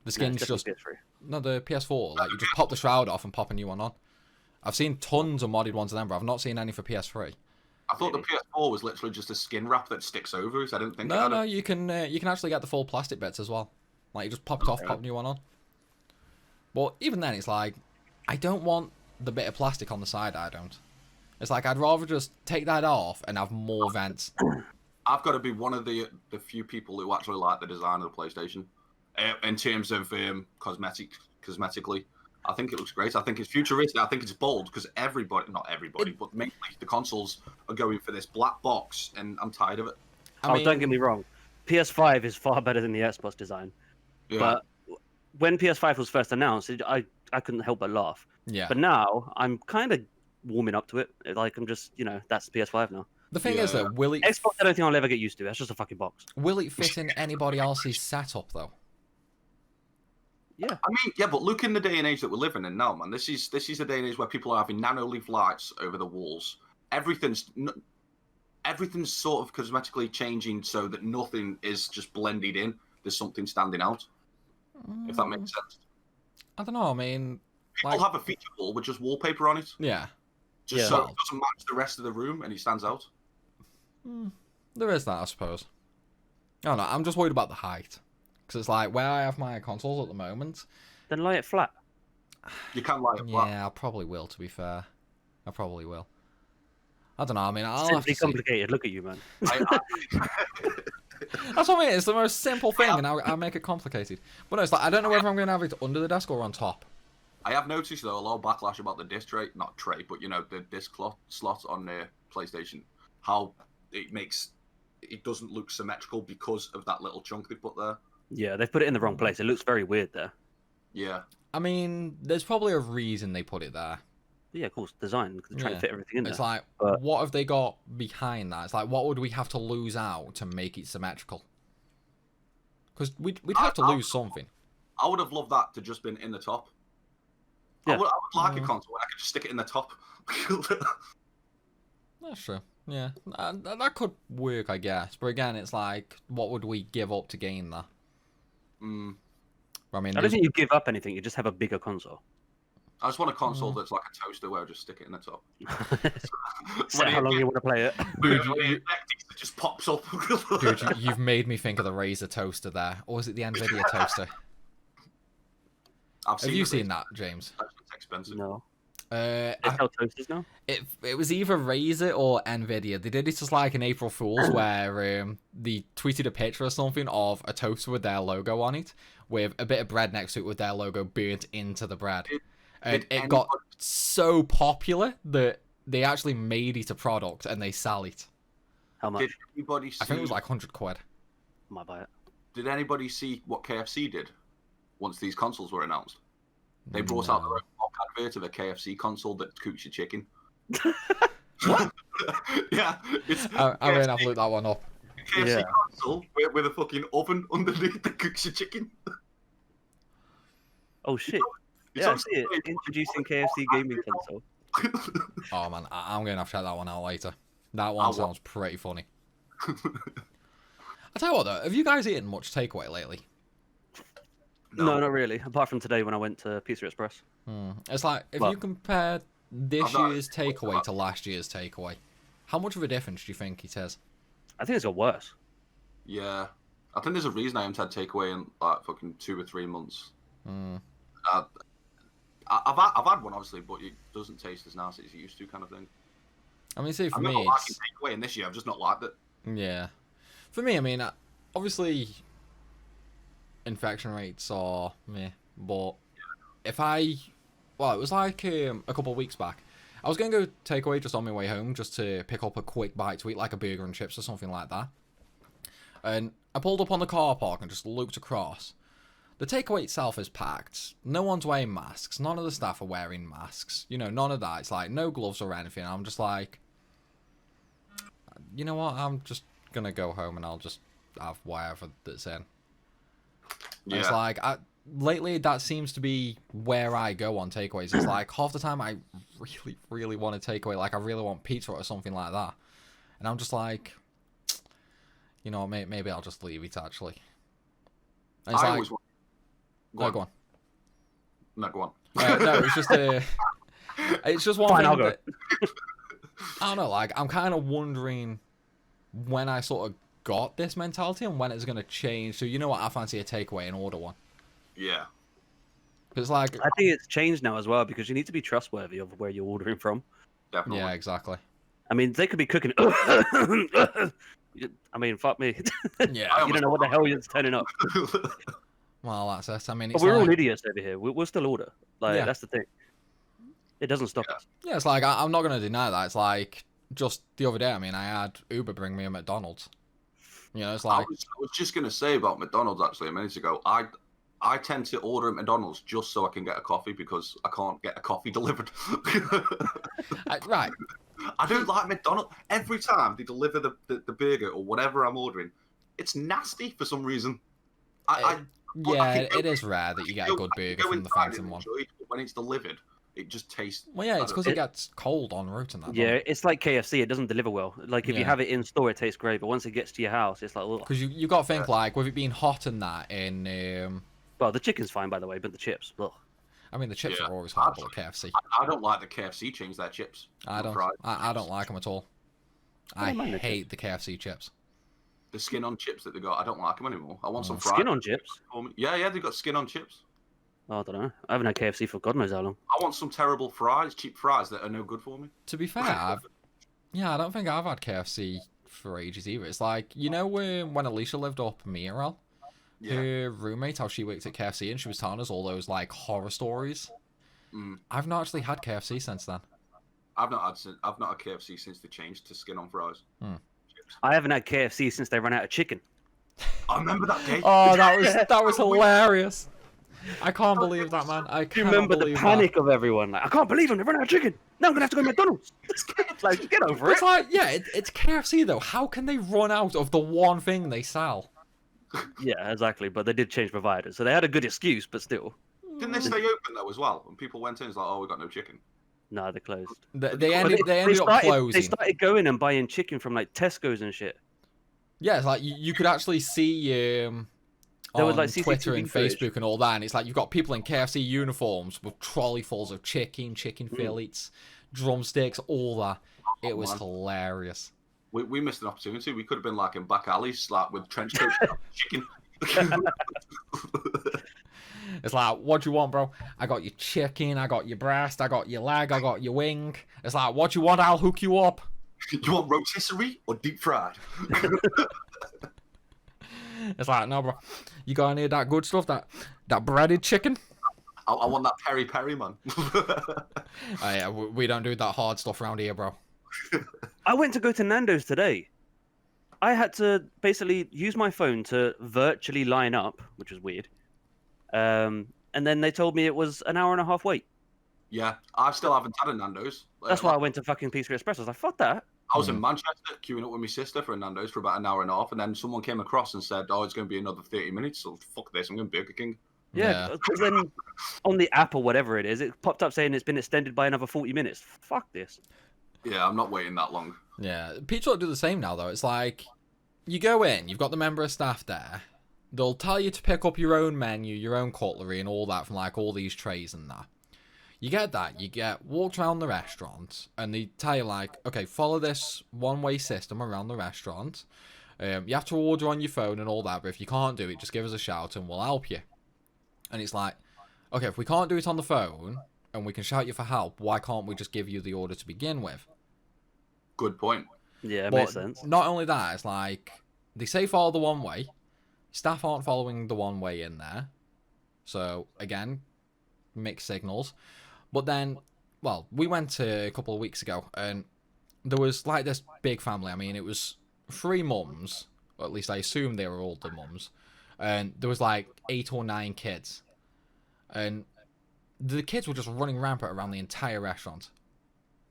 The No, skin's it's just definitely PS3. no the PS4. Like you just pop the shroud off and pop a new one on. I've seen tons of modded ones of them, but I've not seen any for PS3. I thought the PS4 was literally just a skin wrap that sticks over it. I didn't think. No, you can actually get the full plastic bits as well. Like you just pop it off, pop a new one on. But even then, it's like I don't want the bit of plastic on the side. I don't. It's like I'd rather just take that off and have more vents. I've got to be one of the few people who actually like the design of the PlayStation in terms of cosmetically. I think it looks great. I think it's futuristic. I think it's bold because not everybody, but mainly the consoles are going for this black box, and I'm tired of it. I mean, don't get me wrong, PS5 is far better than the Xbox design. Yeah. But when PS5 was first announced, I couldn't help but laugh. Yeah. But now I'm kind of warming up to it. Like I'm just, that's PS5 now. The thing is, though, Xbox, I don't think I'll ever get used to. That's just a fucking box. will it fit in anybody else's setup though? Yeah. I mean, yeah, but look in the day and age that we're living in now, man. This is a day and age where people are having nano-leaf lights over the walls. Everything's sort of cosmetically changing so that nothing is just blended in. There's something standing out. If that makes sense. I don't know. I mean, People have a feature wall with just wallpaper on it, yeah, just so it doesn't match the rest of the room and it stands out. there is that, I suppose. I don't know. I'm just worried about the height because it's like where I have my consoles at the moment. Then lay it flat. You can light it flat. Yeah, I probably will. To be fair, I probably will. I don't know. I mean, I'll have Simply to see. complicated. Look at you, man. That's what I mean. It's the most simple thing, and I'll make it complicated. But no, it's like I don't know whether I'm going to have it under the desk or on top. I have noticed though a lot of backlash about the disc tray, not tray, but the disc slot on the PlayStation. How it doesn't look symmetrical because of that little chunk they put there. Yeah, they've put it in the wrong place. It looks very weird there. Yeah. I mean, there's probably a reason they put it there. Yeah, of course, design. Because they're trying to fit everything in there. It's like, what have they got behind that? It's like, what would we have to lose out to make it symmetrical? Because we'd have to lose something. I would have loved that to just been in the top. Yeah. I would like a console where I could just stick it in the top. That's true. Yeah, that could work, I guess. But again, it's like, what would we give up to gain that? I mean, I don't think you give up anything. You just have a bigger console. I just want a console that's like a toaster where I just stick it in the top. So how long you want to play it? Dude, it just pops up. Dude, you've made me think of the Razer toaster there. Or was it the Nvidia toaster? Have you seen that, James? It's expensive. No. They sell toasters now? It was either Razer or Nvidia. They did it just like an April Fool's where they tweeted a picture or something of a toaster with their logo on it, with a bit of bread next to it with their logo burnt into the bread. And it got so popular that they actually made it a product and they sell it. How much? Did anybody see, I think it was like 100 quid. Might buy it. Did anybody see what KFC did once these consoles were announced? They brought out their own mock advert of a KFC console that cooks your chicken. What? Yeah. I mean, I've looked that one up. KFC console with a fucking oven underneath that cooks your chicken. Oh, shit. Yeah, I see it. Introducing KFC gaming console. Oh, man, I'm going to have to check that one out later. That one sounds pretty funny. I'll tell you what, though. Have you guys eaten much takeaway lately? No, not really. Apart from today when I went to Pizza Express. It's like, if you compare this year's takeaway to last year's takeaway, how much of a difference do you think it is? I think it's got worse. Yeah. I think there's a reason I haven't had takeaway in like fucking 2 or 3 months. I've had one, obviously, but it doesn't taste as nice as it used to, kind of thing. I mean, see, for I'm me, not liking takeaway in this year. I've just not liked it. Yeah. For me, I mean, obviously, infection rates are meh, but if well, it was like a couple of weeks back. I was going to go takeaway just on my way home, just to pick up a quick bite to eat, like a burger and chips or something like that. And I pulled up on the car park and just looked across. The takeaway itself is packed. No one's wearing masks. None of the staff are wearing masks. None of that. It's like no gloves or anything. I'm just like, you know what? I'm just gonna go home and I'll just have whatever that's in. Yeah. It's like lately that seems to be where I go on takeaways. It's like half the time I really, really want a takeaway. Like I really want pizza or something like that, and I'm just like, you know, maybe I'll just leave it actually. And it's I like, always want... go on. No, go on. No, it's just it's just one Fine, thing I'll go. that I don't know. Like I'm kind of wondering when I sort of got this mentality and when it's gonna change. So you know what? I fancy a takeaway and order one. Yeah. It's like, I think it's changed now as well because you need to be trustworthy of where you're ordering from. Definitely. yeah, exactly. I mean, they could be cooking. I mean, fuck me. Yeah. You don't know what the hell you're turning up. Well, that's it. I mean, But it's we're like, all idiots over here. We'll still order. Like Yeah. that's the thing. It doesn't stop us. yeah, it's like I'm not gonna deny that. It's like just the other day. I mean, I had Uber bring me a McDonald's. You know, it's I like, was just gonna say about McDonald's actually a minute ago. I tend to order at McDonald's just so I can get a coffee because I can't get a coffee delivered. right. I don't like McDonald's. Every time they deliver the burger or whatever I'm ordering, it's nasty for some reason. Yeah, it is rare that you get a good burger from the Phantom one. But when it's delivered, it just tastes... Well, yeah, it's because I it gets cold en route and that. Yeah, it's like KFC. It doesn't deliver well. Like if you Yeah. have it in store, it tastes great, but once it gets to your house, it's like, ugh. Because you got to think like with it being hot and that in. Well, the chicken's fine by the way, but the chips, ugh. I mean, the chips Yeah. are always horrible at KFC. I don't like the KFC change their chips. I don't. Fries. I don't like them at all. I I don't mind the hate the KFC chips. The skin on chips that they got, I don't like them anymore. I want some fries. Skin on chips. for me. Yeah, they got skin on chips. Oh, I don't know. I haven't had KFC for God knows how long. I want some terrible fries, cheap fries that are no good for me. To be fair, I don't think I've had KFC for ages either. It's like, you know, when Alicia lived up Mirrell, Yeah. her roommate, how she worked at KFC and she was telling us all those like horror stories. I've not actually had KFC since then. I've not had KFC since they changed to skin on fries. I haven't had KFC since they ran out of chicken. I remember that day. Oh, that was hilarious. I can't believe that, man. I Do you can't remember the believe panic of everyone? Like, I can't believe them. They ran out of chicken. Now I'm gonna have to go to McDonald's. Like, get over That. it. It's like, yeah, it's KFC though. How can they run out of the one thing they sell? Yeah, exactly. But they did change providers, so they had a good excuse, but still. Didn't they stay open though as well? And people went in, it's like, oh, we got no chicken. No, they're closed. They ended up closing. They started going and buying chicken from like Tesco's and shit. Yeah, it's like you could actually see There was, on like, Twitter CCTV and footage. Facebook and all that, and it's like you've got people in KFC uniforms with trolleyfuls of chicken fillets, drumsticks, all that. It was man. hilarious. We missed an opportunity. We could have been like in back alleys, like with trench coats, chicken. It's like, what do you want, bro? I got your chicken, I got your breast, I got your leg, I got your wing. It's like, what do you want? I'll hook you up. You want rotisserie or deep fried? It's like, no, bro. You got any of that good stuff? That breaded chicken? I want that peri peri, man. Oh, yeah, we don't do that hard stuff around here, bro. I went to go to Nando's today. I had to basically use my phone to virtually line up, which was weird. And then they told me it was an hour and a half wait. Yeah, I still haven't had a Nando's. That's why I went to fucking Pizza Express. I was like, fuck that. I was in Manchester queuing up with my sister for a Nando's for about an hour and a half, and then someone came across and said, "Oh, it's going to be another 30 minutes." So fuck this, I'm going to Burger King. Yeah, because then on the app or whatever it is, it popped up saying it's been extended by another 40 minutes. Fuck this. Yeah, I'm not waiting that long. Yeah, Pizza do the same now, though. It's like, you go in, you've got the member of staff there. They'll tell you to pick up your own menu, your own cutlery, and all that from like all these trays and that. You get that, you get walked around the restaurant, and they tell you like, okay, follow this one-way system around the restaurant. You have to order on your phone and all that, but if you can't do it, just give us a shout and we'll help you. And it's like, okay, if we can't do it on the phone, and we can shout you for help, why can't we just give you the order to begin with? Good point. Yeah, it But makes sense. not only that, it's like, they say follow the one way. Staff aren't following the one way in there. So, again, mixed signals. But then, well, we went a couple of weeks ago, and there was like this big family. I mean, it was 3 mums, or at least I assume they were all the mums. And there was like 8 or 9 kids. And the kids were just running rampant around the entire restaurant.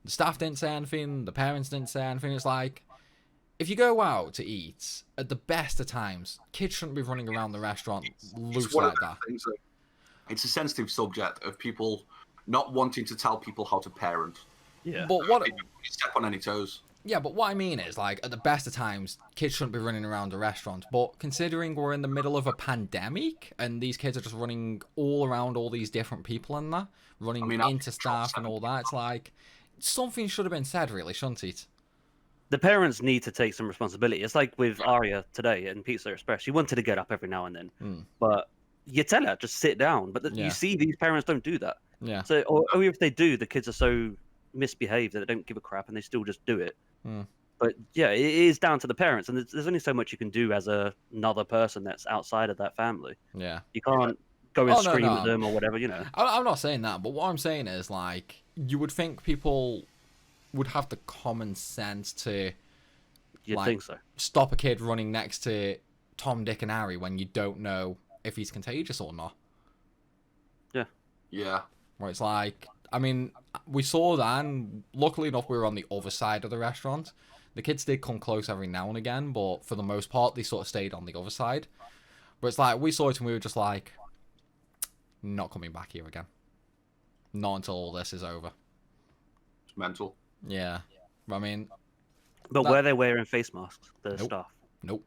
The staff didn't say anything, the parents didn't say anything. It's like, if you go out to eat, at the best of times, kids shouldn't be running around the restaurant loose one like of the that. things that- it's a sensitive subject of people not wanting to tell people how to parent. Yeah. But what? You step on any toes. Yeah, but what I mean is, like, at the best of times, kids shouldn't be running around a restaurant. But considering we're in the middle of a pandemic, and these kids are just running all around all these different people and that, running into staff and all that, it's like, something should have been said, really, shouldn't it? The parents need to take some responsibility. It's like with Arya today in Pizza Express. She wanted to get up every now and then, but you tell her just sit down. But you see, these parents don't do that. Yeah. So, or if they do, the kids are so misbehaved that they don't give a crap and they still just do it. But yeah, it is down to the parents, and there's only so much you can do as another person that's outside of that family. Yeah. You can't go and scream no. at them or whatever, you know. I'm not saying that, but what I'm saying is, like, you would think people would have the common sense to You'd think so. stop a kid running next to Tom, Dick, and Harry when you don't know if he's contagious or not. Yeah. Yeah. Where it's like, I mean, we saw that, and luckily enough, we were on the other side of the restaurant. The kids did come close every now and again, but for the most part, they sort of stayed on the other side. But it's like, we saw it and we were just like, not coming back here again. Not until all this is over. It's mental. Yeah. I mean... But were they wearing face masks, the staff? Nope.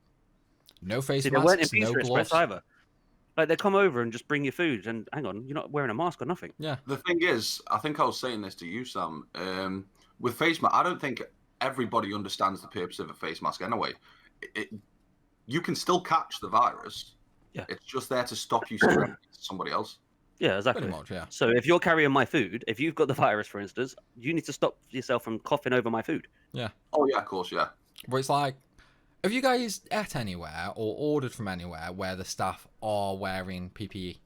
No face See, they weren't in masks, no Pizza gloves. Express either. Like, they come over and just bring you food, and hang on, you're not wearing a mask or nothing. Yeah. The thing is, I think I was saying this to you, Sam. With face mask, I don't think everybody understands the purpose of a face mask anyway. You can still catch the virus. Yeah. It's just there to stop you spreading it to somebody else. Yeah, exactly. Pretty much, yeah. So if you're carrying my food, if you've got the virus, for instance, you need to stop yourself from coughing over my food. Yeah. Oh, yeah, of course, yeah. But it's like, have you guys ate anywhere or ordered from anywhere where the staff are wearing PPE?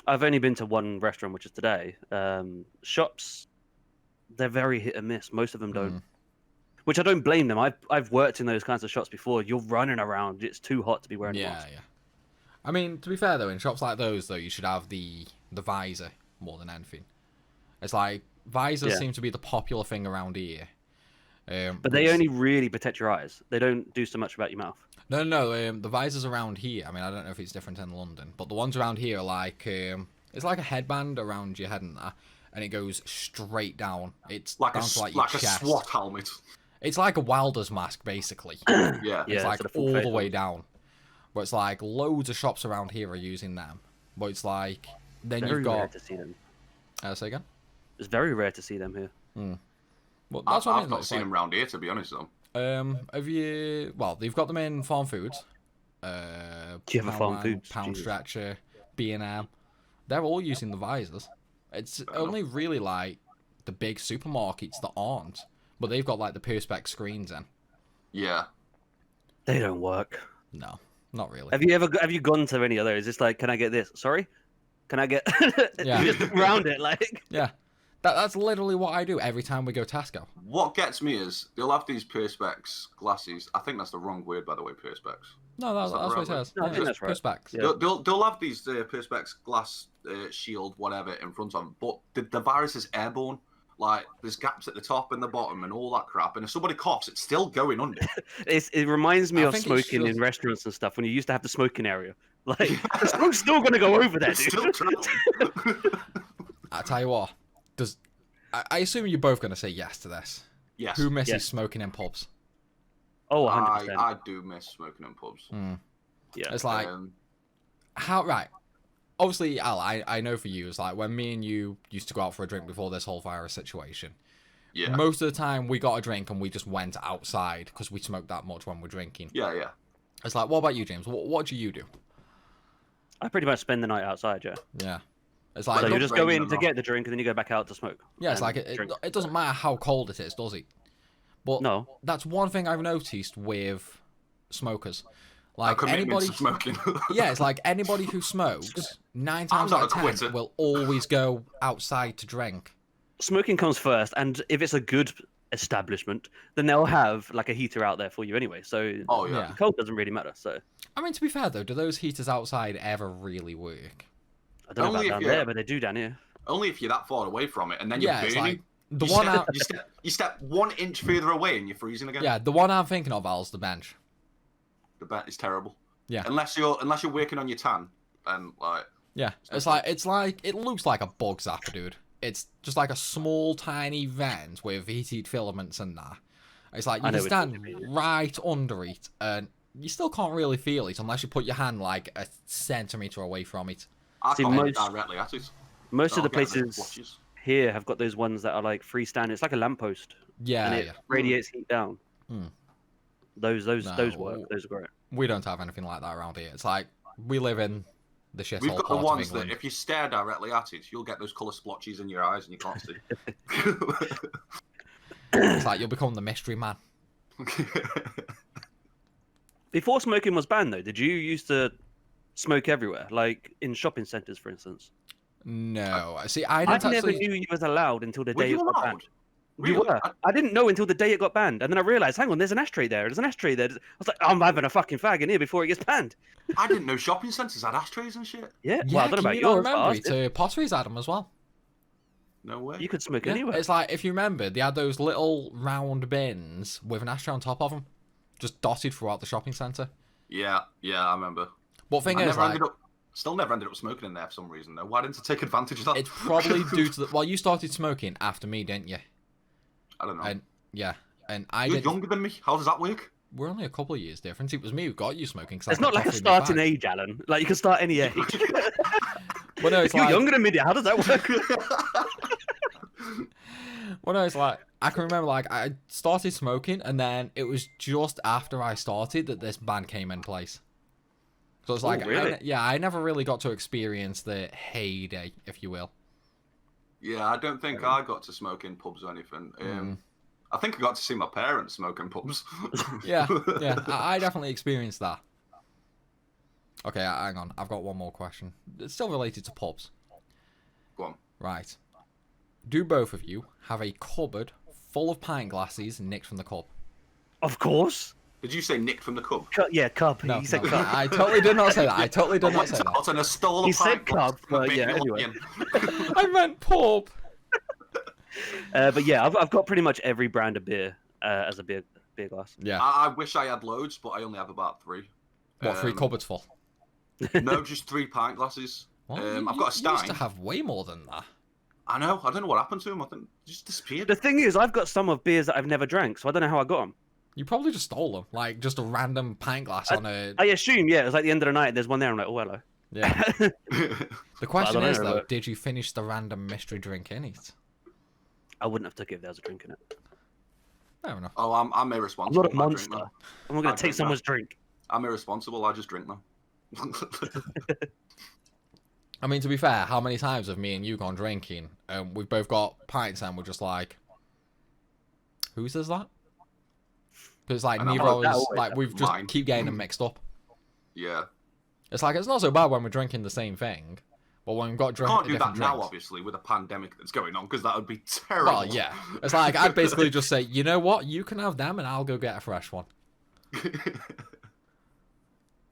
I've only been to one restaurant, which is today. Shops, they're very hit and miss. Most of them don't. Which I don't blame them. I've worked in those kinds of shops before. You're running around. It's too hot to be wearing a mask. Yeah. I mean, to be fair though, in shops like those though, you should have the visor more than anything. It's like visors seem to be the popular thing around here. But they only really protect your eyes. They don't do so much about your mouth. No. The visors around here, I mean, I don't know if it's different in London, but the ones around here are like, it's like a headband around your head and that, and it goes straight down. It's Like down a, to like your like a chest. SWAT helmet. It's like a welder's mask, basically. Yeah. It's like sort of full all face the way ones. down. But it's like loads of shops around here are using them. But it's like, then Very you've rare got... to see them. Say again? It's very rare to see them here. Well, that's what I I've mean, not it's seen like, them around here, to be honest, though. have you... Well, they've got them in Farm Foods. Do you have a Farm Poundland, Foods? Pound Jesus. Stretcher, B&M. They're all using the visors. It's only really like the big supermarkets that aren't. But they've got like the Perspex screens in. Yeah. They don't work. No, not really. Have you gone to any of those? It's like, can I get this? Sorry, can I get? Yeah. You just round it like. Yeah. That's literally what I do every time we go Tesco. What gets me is they'll have these Perspex glasses. I think that's the wrong word, by the way, Perspex. No, that's that what it right? says. No, I think that's right. Perspex. Yeah. They'll have these Perspex glass shield, whatever, in front of them, but the virus is airborne. Like, there's gaps at the top and the bottom and all that crap. And if somebody coughs, it's still going under. It reminds me I of think it's smoking in just- restaurants and stuff when you used to have the smoking area. Like, the smoke's still going to go over there, It's dude. still traveling. I tell you what, I assume you're both going to say yes to this. Yes. Who misses Yes. smoking in pubs? Oh, 100%. I do miss smoking in pubs. Yeah. It's like, how, right. Obviously, Al, I know for you, it's like when me and you used to go out for a drink before this whole virus situation. Yeah. Most of the time, we got a drink and we just went outside because we smoked that much when we're drinking. Yeah. It's like, what about you, James? What do you do? I pretty much spend the night outside, yeah. Yeah. It's like, So you don't just go blame in them to at get the drink and then you go back out to smoke. yeah, it's and like, drink. it doesn't matter how cold it is, does it? But No. that's one thing I've noticed with smokers. Like, Commitment anybody... to smoking. Yeah, it's like anybody who smokes, 9 I'm times not out of a 10 quitter. will always go outside to drink. Smoking comes first, and if it's a good establishment, then they'll have like a heater out there for you anyway. So Oh, yeah. Yeah. the cold doesn't really matter. So I mean, to be fair though, do those heaters outside ever really work? I don't know Only about if down you're- there, but they do down here. Only if you're that far away from it, and then you're Yeah, it's burning. like The one out... you step 1 inch further away and you're freezing again. Yeah, the one I'm thinking of, Al's the bench. The bench is terrible. Yeah. Unless you're working on your tan, and like. Yeah, it's like it looks like a bug zapper, dude. It's just like a small, tiny vent with heated filaments and that. It's like you can stand right under it, and you still can't really feel it unless you put your hand like a centimeter away from it. I can't hit it directly at it. Most of the places here have got those ones that are like freestanding. It's like a lamppost. Yeah, and it radiates heat down. Those work. Those are great. We don't have anything like that around here. It's like we live in the shithole We've got part the ones of England. that if you stare directly at it, you'll get those colour splotches in your eyes and you can't see. It's like you'll become the mystery man. Before smoking was banned, though, did you used to smoke everywhere, like in shopping centres, for instance? No, see, I never knew you was allowed until the day it got banned. Really? You were. I didn't know until the day it got banned, and then I realised, hang on, there's an ashtray there. There's an ashtray there. I was like, I'm having a fucking fag in here before it gets banned. I didn't know shopping centres had ashtrays and shit. Yeah, well, I don't know about you yours. remember it? Potteries had them as well. No way. You could smoke anywhere. It's like, if you remember, they had those little round bins with an ashtray on top of them, just dotted throughout the shopping centre. Yeah, I remember. But thing I is, like, still never ended up smoking in there for some reason, though. Why didn't I take advantage of that? it's probably due to the... Well, you started smoking after me, didn't you? I don't know. And, yeah. And You're younger than me. How does that work? We're only a couple of years different. It was me who got you smoking. It's not like a starting age, Alan. Like, you can start any age. Well, no, it's You're like... younger than me, how does that work? Well, no, it's like... I can remember, like, I started smoking, and then it was just after I started that this ban came in place. So it's like... really? I never really got to experience the heyday, if you will. Yeah, I don't think I got to smoke in pubs or anything. I think I got to see my parents smoke in pubs. Yeah, I definitely experienced that. Okay, hang on. I've got one more question. It's still related to pubs. Go on. Right. Do both of you have a cupboard full of pint glasses nicked from the cup? Of course. Did you say nicked from the cub? Yeah, cub. No, He said no, cub. I totally did not say that. I totally did not say that. Out and I stole a He said pint glass cub, from a but big yeah, anyway. European. I meant pub. But yeah, I've got pretty much every brand of beer as a beer glass. Yeah. I wish I had loads, but I only have about 3. What, 3 cupboards full? No, just 3 pint glasses. Well, I've got a Stein. You used to have way more than that. I know. I don't know what happened to them. I think they just disappeared. The thing is, I've got some of beers that I've never drank, so I don't know how I got them. You probably just stole them. Like, just a random pint glass on a... I assume, yeah, it was like the end of the night, there's one there, I'm like, oh, hello. Yeah. The question is, though, but- did you finish the random mystery drink in it? I wouldn't have took it if there was a drink in it. Fair enough. Oh, I'm I'm irresponsible. not a I drink monster. now. I'm not going I to take drink someone's drink. I'm irresponsible. I just drink now. I mean, to be fair, how many times have me and you gone drinking and we've both got pints and we're just like, whose is that? Because like neither of us, like we've just Mine. keep getting them mixed up. Yeah. It's like it's not so bad when we're drinking the same thing, but when we've got Can't do that different now, drinks. obviously, with a pandemic that's going on, because that would be terrible. Well, yeah, it's like I'd basically just say, you know what, you can have them and I'll go get a fresh one.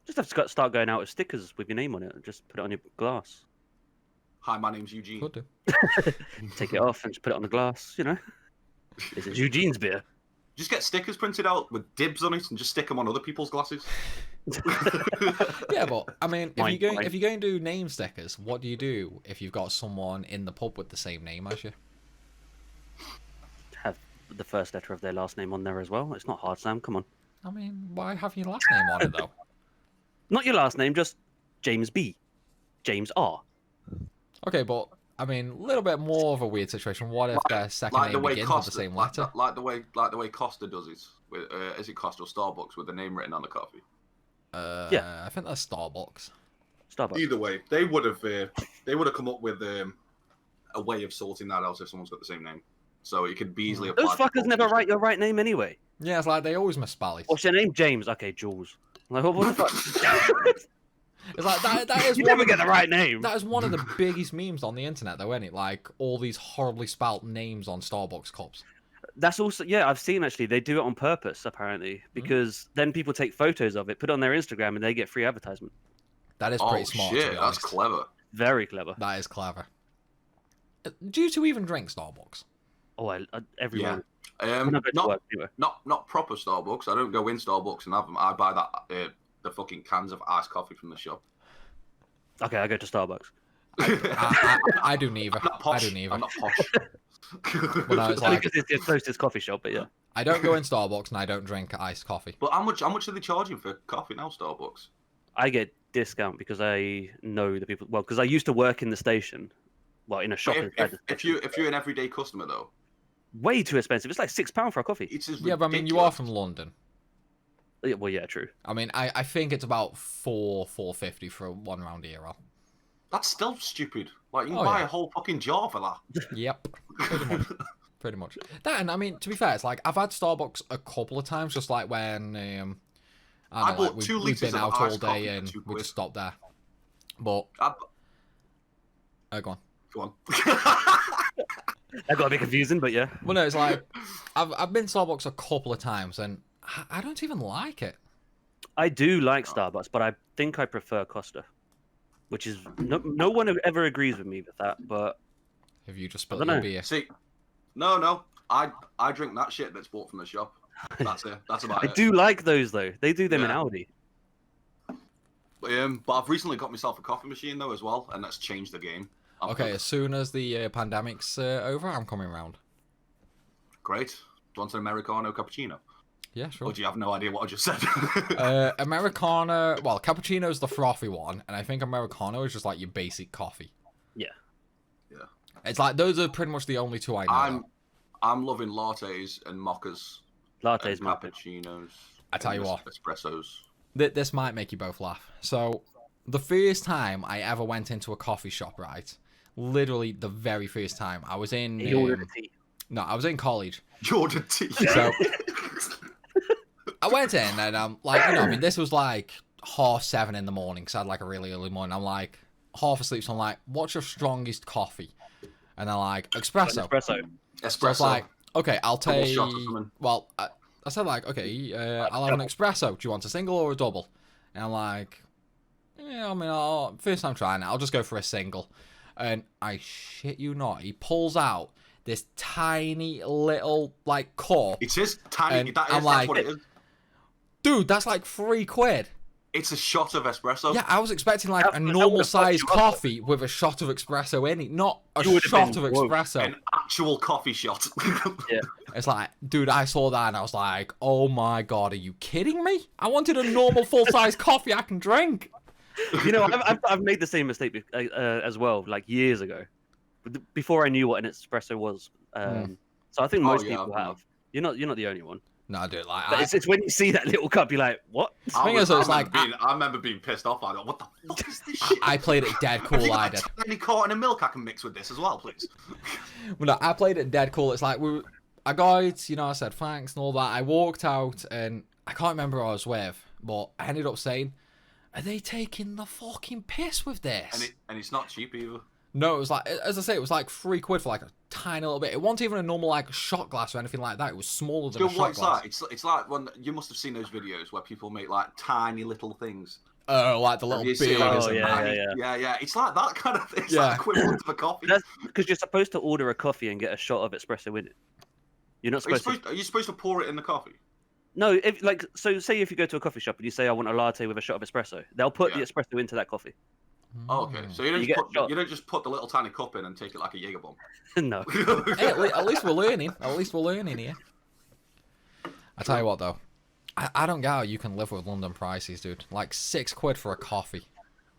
Just have to start going out with stickers with your name on it and just put it on your glass. Hi, my name's Eugene. Could do. Take it off and just put it on the glass, you know? This is Eugene's beer. Just get stickers printed out with dibs on it and just stick them on other people's glasses. Yeah, but I mean, Mine, if you're mine. going to do name stickers, what do you do if you've got someone in the pub with the same name as you? Have the first letter of their last name on there as well. It's not hard, Sam. Come on. I mean, why have your last name on it though? Not your last name, just James B. James R. Okay, but I mean, a little bit more of a weird situation. What if their second Like the name way begins Costa, with the same like letter? the way Costa does it. With, is it Costa or Starbucks with the name written on the coffee? Yeah. I think that's Starbucks. Starbucks. Either way, they would have come up with a way of sorting that out if someone's got the same name, so it could be easily applied. Those to fuckers both never people. write your right name anyway. Yeah, it's like they always misspell it. What's your name? James. Okay, Jules. Like, what the fuck? It's like that is You one never of get the right name. That is one of the biggest memes on the internet, though, isn't it? Like all these horribly spelt names on Starbucks cups. That's also, yeah, I've seen actually. They do it on purpose, apparently, because then people take photos of it, put it on their Instagram, and they get free advertisement. That is pretty smart. Shit, to be that's honest. clever. Very clever. That is clever. Do you two even drink Starbucks? every Yeah. morning. When I go to work, anyway. Not proper Starbucks. I don't go in Starbucks and have them. I buy that the fucking cans of iced coffee from the shop. Okay, I go to Starbucks. I do neither. I'm not posh. I do neither. I'm not posh. Well, no, it's like, Because it's the closest coffee shop, but yeah. I don't go in Starbucks and I don't drink iced coffee. But how much are they charging for coffee now, Starbucks? I get discount because I know the people. Well, because I used to work in the station, well, in a shop. If you're an everyday customer though, way too expensive. It's like £6 for a coffee. it's as Yeah, but I mean, you are from London. Yeah, well, yeah, true. I mean, I think it's about $4.50 for one round here. That's still stupid. Like you can Oh, buy yeah. a whole fucking jar for that. Yep, pretty much. Pretty much. That, and I mean, to be fair, it's like I've had Starbucks a couple of times, just like when I don't know, bought like, 2 we've litres been of out all iced coffee day for and £2. we just stopped there. But go on. Go on. That got a bit confusing, but yeah. Well, no, it's like I've been to Starbucks a couple of times and I don't even like it. I do like Starbucks, but I think I prefer Costa, which is no one ever agrees with me with that. But Have you just I spilled don't your know. beer? See, no, I drink that shit that's bought from the shop. That's it. That's about I it. do like those though. They do them in Yeah. Aldi. But I've recently got myself a coffee machine though as well, and that's changed the game. I'm Okay, good. as soon as the pandemic's over, I'm coming round. Great. Do you want an Americano cappuccino? Yeah, sure. Or do you have no idea what I just said? Americano, well, cappuccino's the frothy one, and I think Americano is just like your basic coffee. Yeah. Yeah. It's like those are pretty much the only two I know. I'm loving lattes and mochas. Lattes, and my pick. cappuccinos. I tell you and what. espressos. This might make you both laugh. So, the first time I ever went into a coffee shop, right? Literally the very first time. I was in... He ordered a tea. No, I was in college. Jordan tea. So, I went in and like, you know, I mean, this was like 7:30 in the morning, because I had like a really early morning. I'm like half asleep, so I'm like, what's your strongest coffee? And they're like, espresso. Espresso. So I was Espresso. like, okay, I'll Double take... shot or something. Well, I said like, okay, I'll have an espresso. Do you want a single or a double? And I'm like, yeah, I mean, first time trying it, I'll just go for a single. And I shit you not, he pulls out this tiny little like cup. It is tiny. And That's I'm like- what it is. Dude, that's like £3. It's a shot of espresso. Yeah, I was expecting like That- a that normal would've fucked sized you up. coffee with a shot of espresso in it, not a You would've shot been of woke. espresso. An actual coffee shot. Yeah. It's like, dude, I saw that and I was like, oh my god, are you kidding me? I wanted a normal full size coffee I can drink. You know, I've made the same mistake as well, like years ago, before I knew what an espresso was. So I think most yeah, people I know. have. You're not the only one. No, dude, like, But it's when you see that little cup, you're like, what? thing is, it's like, I remember being pissed off. I go, what the fuck is this shit? I played it dead Have you cool, I got did. a tiny carton of milk I can mix with this as well, please? Well, no, I played it dead cool. It's like, I got it, you know, I said thanks and all that. I walked out and I can't remember who I was with, but I ended up saying, are they taking the fucking piss with this? And it's not cheap either. No, it was like, as I say, it was like £3 for like a tiny little bit. It wasn't even a normal like shot glass or anything like that. It was smaller than Do a you know what shot it's glass. like? It's like when you must have seen those videos where people make like tiny little things. Oh, like the little Have you seen, like, burgers. Oh, and yeah, that. yeah. It's like that kind of thing. It's Yeah. like equivalent of a coffee. That's because you're supposed to order a coffee and get a shot of espresso with it. You're not supposed to. Are you supposed to pour it in the coffee? No, if like so, say if you go to a coffee shop and you say I want a latte with a shot of espresso, they'll put the Yeah. espresso into that coffee. Oh, okay. So you don't, You just get a shot. you don't just put the little tiny cup in and take it like a Jaeger bomb. No. Hey, at least we're learning. At least we're learning here. I tell you what, though. I don't get how you can live with London prices, dude. Like £6 for a coffee.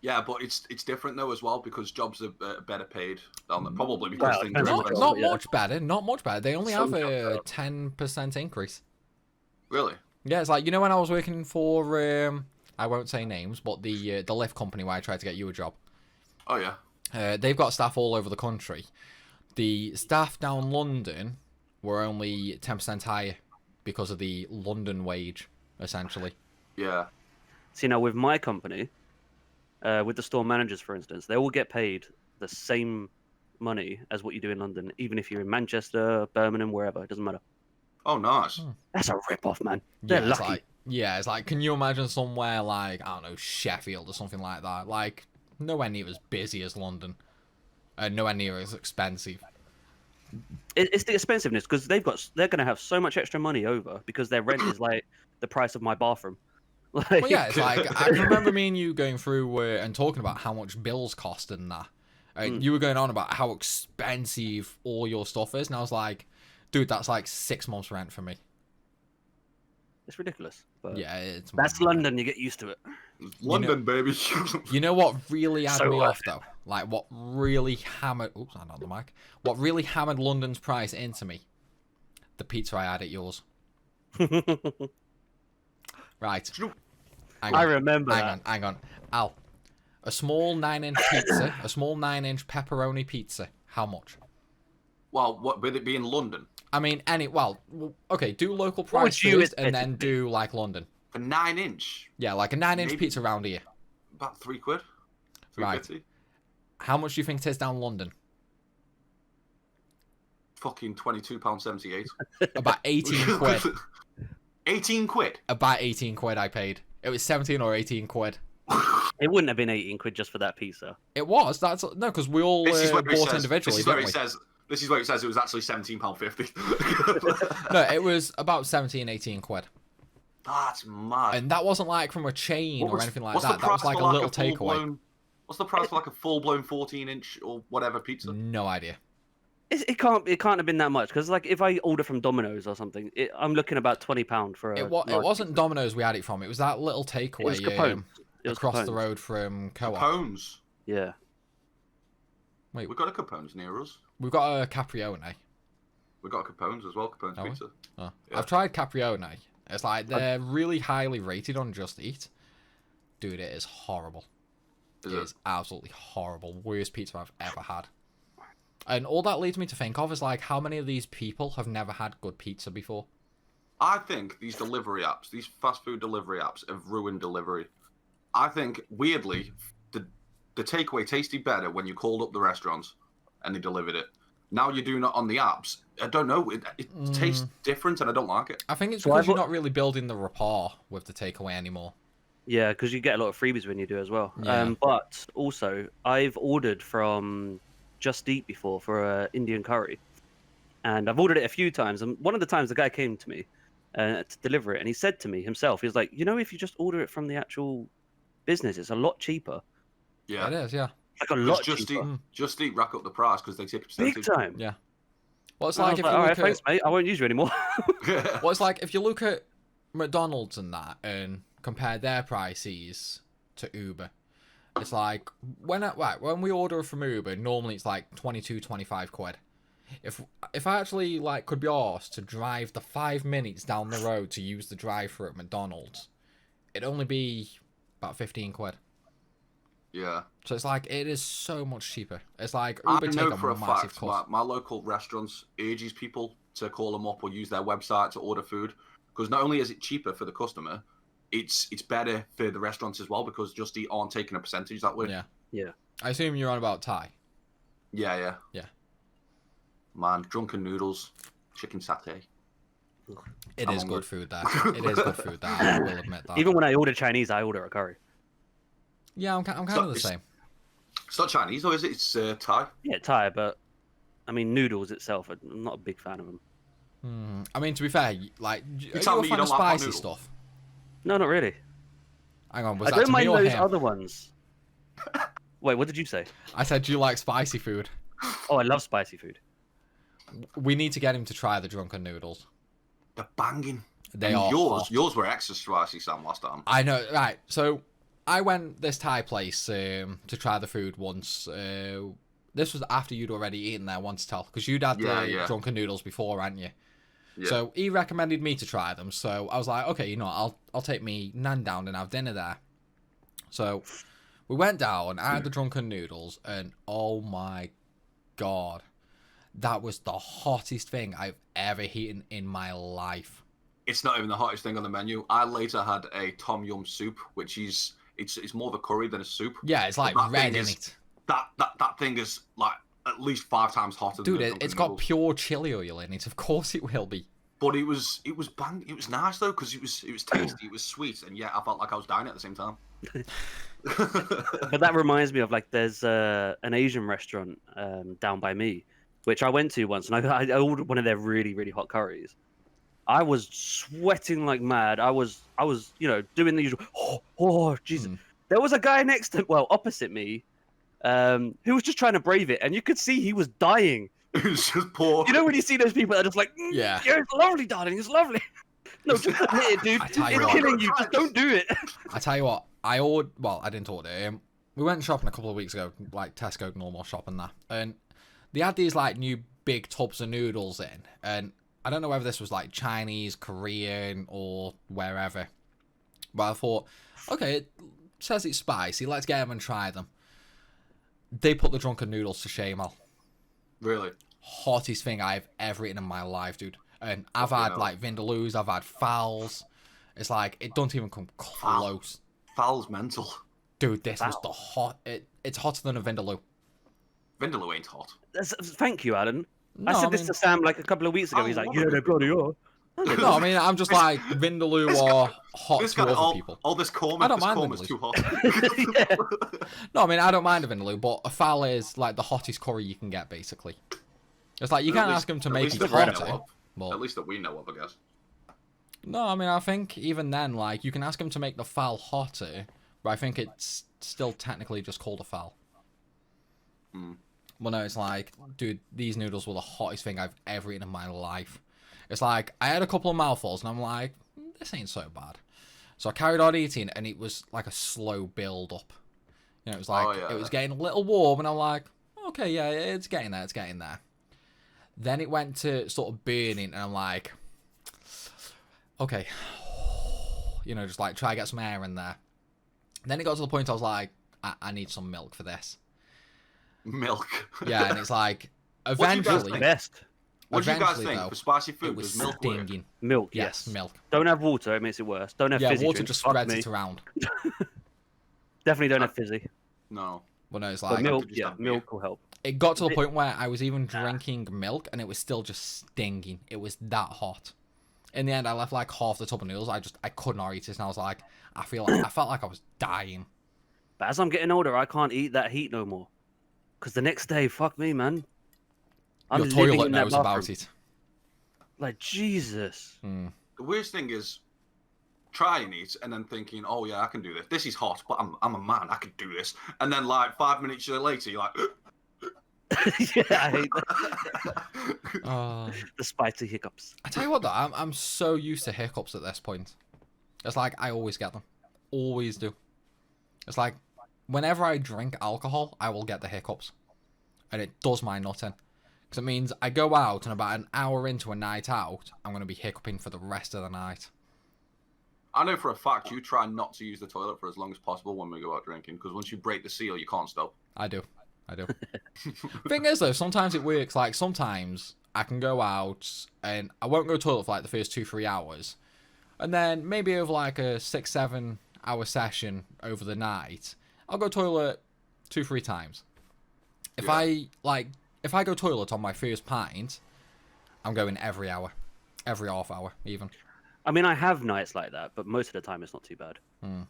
Yeah, but it's different though as well because jobs are better paid. Probably because Well, things depends are on Not, the expensive. job. not yeah. much better. Not much better. They only Some have jobs a are. 10% increase. Really? Yeah, it's like, you know when I was working for, I won't say names, but the lift company where I tried to get you a job. Oh yeah. They've got staff all over the country. The staff down London were only 10% higher because of the London wage, essentially. Yeah. See now with my company, with the store managers, for instance, they all get paid the same money as what you do in London, even if you're in Manchester, Birmingham, wherever. It doesn't matter. Oh, nice. That's a rip-off, man. They're It's lucky. like, it's like, can you imagine somewhere like, I don't know, Sheffield or something like that? Like, nowhere near as busy as London. Nowhere near as expensive. It's the expensiveness because they're going to have so much extra money over because their rent is like the price of my bathroom. Like, Well, yeah, it's like I can remember me and you going through and talking about how much bills cost and that. You were going on about how expensive all your stuff is, and I was like, dude, that's like 6 months' rent for me. it's ridiculous. But Yeah, it's that's London. You get used to it. London, baby. You know what really had So me what? off though? Like what really hammered? Oops, I'm on the mic. What really hammered London's price into me? The pizza I had at yours. Right. Hang I on, remember that. Hang on. Al, a small 9-inch pizza, a small 9-inch pepperoni pizza. How much? Well, what would it be in London? I mean, okay, do local What would price you first, and expect it then to be? do like London. For 9-inch, Yeah, like a 9-inch Maybe. pizza around here. about £3. Right. £3.50. How much do you think it is down London? Fucking £22.78. About 18 quid. 18 quid. About 18 quid I paid. It was 17 or 18 quid. It wouldn't have been 18 quid just for that pizza. It was. That's no, because we all This is where it bought says. individually, This is where didn't it we? says. This is where it says it was actually £17.50. No, it was about 17, 18 quid. That's mad. And that wasn't like from a chain or anything like what's that. the That was price like for a little takeaway. full-blown- What's the price for like a full-blown 14-inch or whatever pizza? No idea. It can't have been that much because like if I order from Domino's or something, I'm looking about £20 for a. It large wasn't pizza. Domino's we had it from. It was that little takeaway It was Capone. It was across the Capone's. road from Co-op. Capone's. Yeah. Wait, We've got a Capone's near us. we've got a Caprione. We've got a Capone's as well. Capone's Oh, pizza. Oh. Yeah. I've tried Caprione. It's like they're really highly rated on Just Eat. Dude, it is horrible. Is It it? is absolutely horrible. Worst pizza I've ever had. And all that leads me to think of is like how many of these people have never had good pizza before? I think these delivery apps, these fast food delivery apps, have ruined delivery. I think weirdly, the takeaway tasted better when you called up the restaurants and they delivered it. Now you're doing it on the apps. I don't know. It tastes different, and I don't like it. I think it's So because I've you're got- not really building the rapport with the takeaway anymore. Yeah, because you get a lot of freebies when you do as well. Yeah. But also, I've ordered from Just Eat before for Indian curry, and I've ordered it a few times. And one of the times, the guy came to me to deliver it, and he said to me himself, he was like, "You know, if you just order it from the actual business, it's a lot cheaper. Yeah. It is, yeah. Like a Because lot Just cheaper, Eat, Just Eat rack up the price because they take a big percentage. time." Yeah. Well, it's And I like was if like, you "All right, look thanks, at mate. I won't use you anymore." well, it's like if you look at McDonald's and that and compare their prices to Uber, it's like when we order from Uber, normally it's like 22, 25 quid. If I actually like could be asked to drive the 5 minutes down the road to use the drive-thru at McDonald's, it'd only be about 15 quid. Yeah. So it's like it is so much cheaper. It's like I Uber take know a for a massive fact cut. my local restaurants urges people to call them up or use their website to order food because not only is it cheaper for the customer, it's better for the restaurants as well because Just Eat aren't taking a percentage that way. Yeah. Yeah. I assume you're on about Thai. Yeah. Yeah. Man, drunken noodles, chicken satay. It I'm is hungry. good food there. It is good food there. I will admit that. Even when I order Chinese, I order a curry. Yeah, I'm kind of the same. It's not Chinese though, is it? It's Thai. Yeah, Thai, but I mean noodles itself, I'm not a big fan of them. I mean, to be fair, like, are you tell a me you fan of don't like hot spicy noodles? stuff? No, not really. Hang on, was I that don't to me mind or those him? other ones. Wait, what did you say? I said, do you like spicy food? Oh, I love spicy food. We need to get him to try the drunken noodles. They're banging. They And are yours. hot. Yours were extra spicy, Sam, last time. I know, right? So I went this Thai place to try the food once. This was after you'd already eaten there once, tell, because you'd had the drunken noodles before, hadn't you? Yeah. So he recommended me to try them. So I was like, okay, you know, I'll take me nan down and have dinner there. So we went down, I had the drunken noodles, and oh my god, that was the hottest thing I've ever eaten in my life. It's not even the hottest thing on the menu. I later had a tom yum soup, which is it's more of a curry than a soup. Yeah, it's like That red thing in is- it. That thing is like at least 5 times hotter Dude, than the drunken it's got noodles. pure chili oil in it. Of course it will be. But it was bang. It was nice though because it was tasty. It was sweet, and yet I felt like I was dying at the same time. But that reminds me of like there's an Asian restaurant down by me, which I went to once, and I ordered one of their really, really hot curries. I was sweating like mad. I was, doing the usual. Oh, Jesus! Mm. There was a guy opposite me, who was just trying to brave it, and you could see he was dying. It's just poor. You know when you see those people that are just like, Yeah, it's lovely, darling, it's lovely. No, just admit it, dude. It's killing you. Just don't do it. I tell you what, I didn't order. We went shopping a couple of weeks ago, like Tesco normal shop and that, and they had these like new big tubs of noodles in, and I don't know whether this was like Chinese, Korean, or wherever, but I thought, okay, it says it's spicy, let's get them and try them. They put the drunken noodles to shame, Al. Really? Hottest thing I've ever eaten in my life, dude. And I've had like vindaloos, I've had fowls. It's like it don't even come close. Fowl's mental. Dude, this was the hot. It's hotter than a vindaloo. Vindaloo ain't hot. Thank you, Alan. No, I said this to Sam like a couple of weeks ago. He's like, yeah, they bloody are. No, I mean I'm just like vindaloo or hot to other people. All this korma, I don't mind korma's vindaloos. too hot. No, I mean I don't mind a vindaloo, but a fowl is like the hottest curry you can get, basically. It's like you can't ask them to make it hotter. At least that we know of, I guess. No, I mean I think even then, like you can ask them to make the fowl hotter, but I think it's still technically just called a fowl. Mm. Well, no, it's like, dude, these noodles were the hottest thing I've ever eaten in my life. It's like, I had a couple of mouthfuls, and I'm like, this ain't so bad. So I carried on eating, and it was like a slow build-up. You know, it was like, it was getting a little warm, and I'm like, okay, yeah, it's getting there, it's getting there. Then it went to sort of burning, and I'm like, okay. You know, just like, try to get some air in there. Then it got to the point I was like, I need some milk for this. Milk. Yeah, and it's like, eventually... What do you guys think? Though, for spicy food, it was milk stinging. Milk, yes, milk. Don't have water, it makes it worse. Don't have fizzy water drinks. just spreads it around. Definitely don't have fizzy. No. Well, no, it's But like... milk, milk will help. It got to the point where I was even drinking milk, and it was still just stinging. It was that hot. In the end, I left like half the tub of noodles. I could not eat it, and I was like, I felt like I was dying. But as I'm getting older, I can't eat that heat no more. Because the next day, fuck me, man. Your toilet knows about it. Like, Jesus. Mm. The worst thing is trying it and then thinking, oh yeah, I can do this. This is hot, but I'm a man, I can do this. And then like 5 minutes later, you're like... Yeah, I hate that. The spicy hiccups. I tell you what, though, I'm so used to hiccups at this point. It's like, I always get them. Always do. It's like, whenever I drink alcohol, I will get the hiccups. And it does my nutting. Because it means I go out, and about an hour into a night out, I'm going to be hiccuping for the rest of the night. I know for a fact you try not to use the toilet for as long as possible when we go out drinking, because once you break the seal, you can't stop. I do. Thing is, though, sometimes it works. Like, sometimes I can go out, and I won't go to the toilet for, like, the first 2-3 hours. And then, maybe over, like, a 6-7 hour session over the night, I'll go toilet 2-3 times. If I go toilet on my first pint, I'm going every hour. Every half hour, even. I mean, I have nights like that, but most of the time it's not too bad. Mm.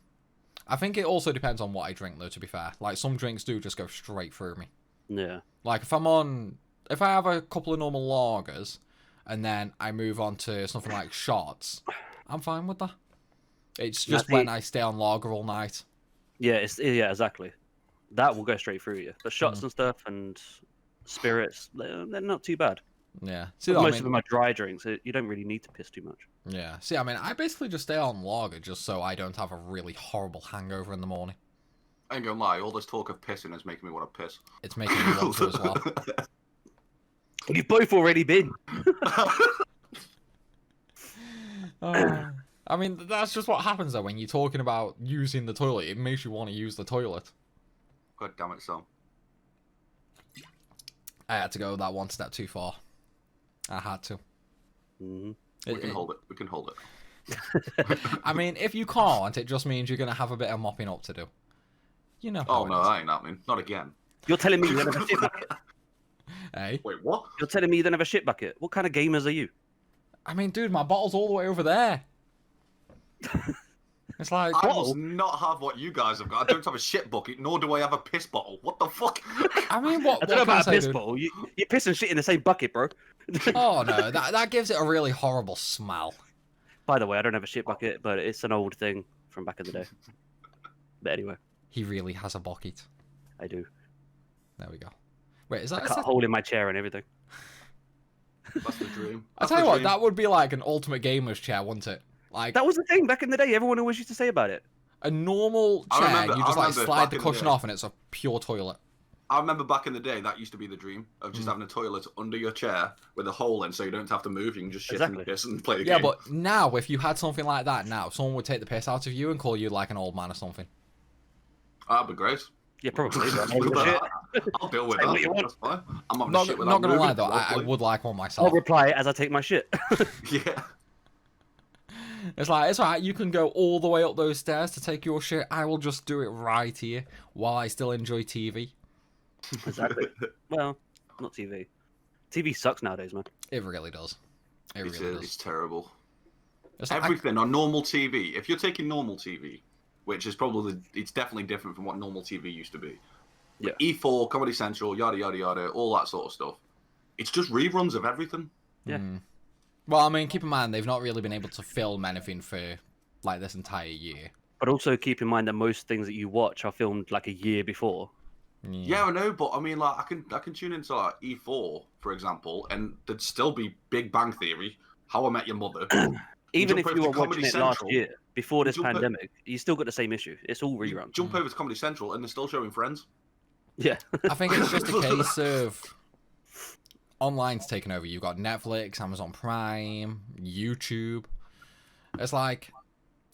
I think it also depends on what I drink, though, to be fair. Like, some drinks do just go straight through me. Yeah. Like, if I have a couple of normal lagers, and then I move on to something like shots, I'm fine with that. It's just when I stay on lager all night. Yeah, exactly. That will go straight through you. But shots and stuff and spirits, they're not too bad. Yeah. See, most of them are dry drinks. You don't really need to piss too much. Yeah. See, I mean, I basically just stay on lager just so I don't have a really horrible hangover in the morning. I ain't gonna lie, all this talk of pissing is making me want to piss. It's making me want to as well. You've both already been. I mean, that's just what happens, though, when you're talking about using the toilet. It makes you want to use the toilet. God damn it, Sam. I had to go that one step too far. I had to. Mm-hmm. We can hold it. We can hold it. I mean, if you can't, it just means you're going to have a bit of mopping up to do. You know. Oh, no, that ain't happening. Not again. You're telling me you don't have a shit bucket? Hey? Wait, what? You're telling me you don't have a shit bucket? What kind of gamers are you? I mean, dude, my bottle's all the way over there. It's like, I must not have what you guys have got. I don't have a shit bucket, nor do I have a piss bottle. What the fuck? I mean, what? I don't know can about a piss dude? bottle. You piss and shit in the same bucket, bro. Oh no, that gives it a really horrible smell. By the way, I don't have a shit bucket, but it's an old thing from back in the day. But anyway, He really has a bucket. I do. There we go. Wait, is that? I cut a hole in my chair and everything. That's the dream. I tell you what, that would be like an ultimate gamer's chair, wouldn't it? Like That was the thing back in the day. Everyone always used to say about it. a normal I chair, remember- you I just like remember slide back the in the cushion day. off, and it's a pure toilet. I remember back in the day that used to be the dream of just having a toilet under your chair with a hole in, so you don't have to move. You can just shit Exactly. and piss and play the Yeah, game. but now if you had something like that, now someone would take the piss out of you and call you like an old man or something. That'd be great. Yeah, probably. But I'll deal with Say what you that. want. That's fine. I'm having Not, shit not without gonna lie moving. though, I Lovely. would like one I'll myself. reply as I take my shit. Yeah. It's like, it's alright, you can go all the way up those stairs to take your shit. I will just do it right here while I still enjoy TV. Exactly. Well, not TV. TV sucks nowadays, man. It really does. It really does. It's terrible. It's like, Everything on normal TV. If you're taking normal TV, which is probably it's definitely different from what normal TV used to be. Yeah. E4, Comedy Central, yada yada yada, all that sort of stuff. It's just reruns of everything. Yeah. well, I mean, keep in mind, they've not really been able to film anything for like this entire year. But also keep in mind that most things that you watch are filmed like a year before. Yeah, I know, but I mean, like, I can tune into like E4, for example, and there'd still be Big Bang Theory, How I Met Your Mother. Even jump if over you to were watching Comedy it last Central, year, before this jump o- pandemic, you still got the same issue. It's all You reruns. jump over to Comedy Central, and they're still showing Friends. Yeah. I think it's just a case of online's taken over. You've got Netflix, Amazon Prime, YouTube. It's like,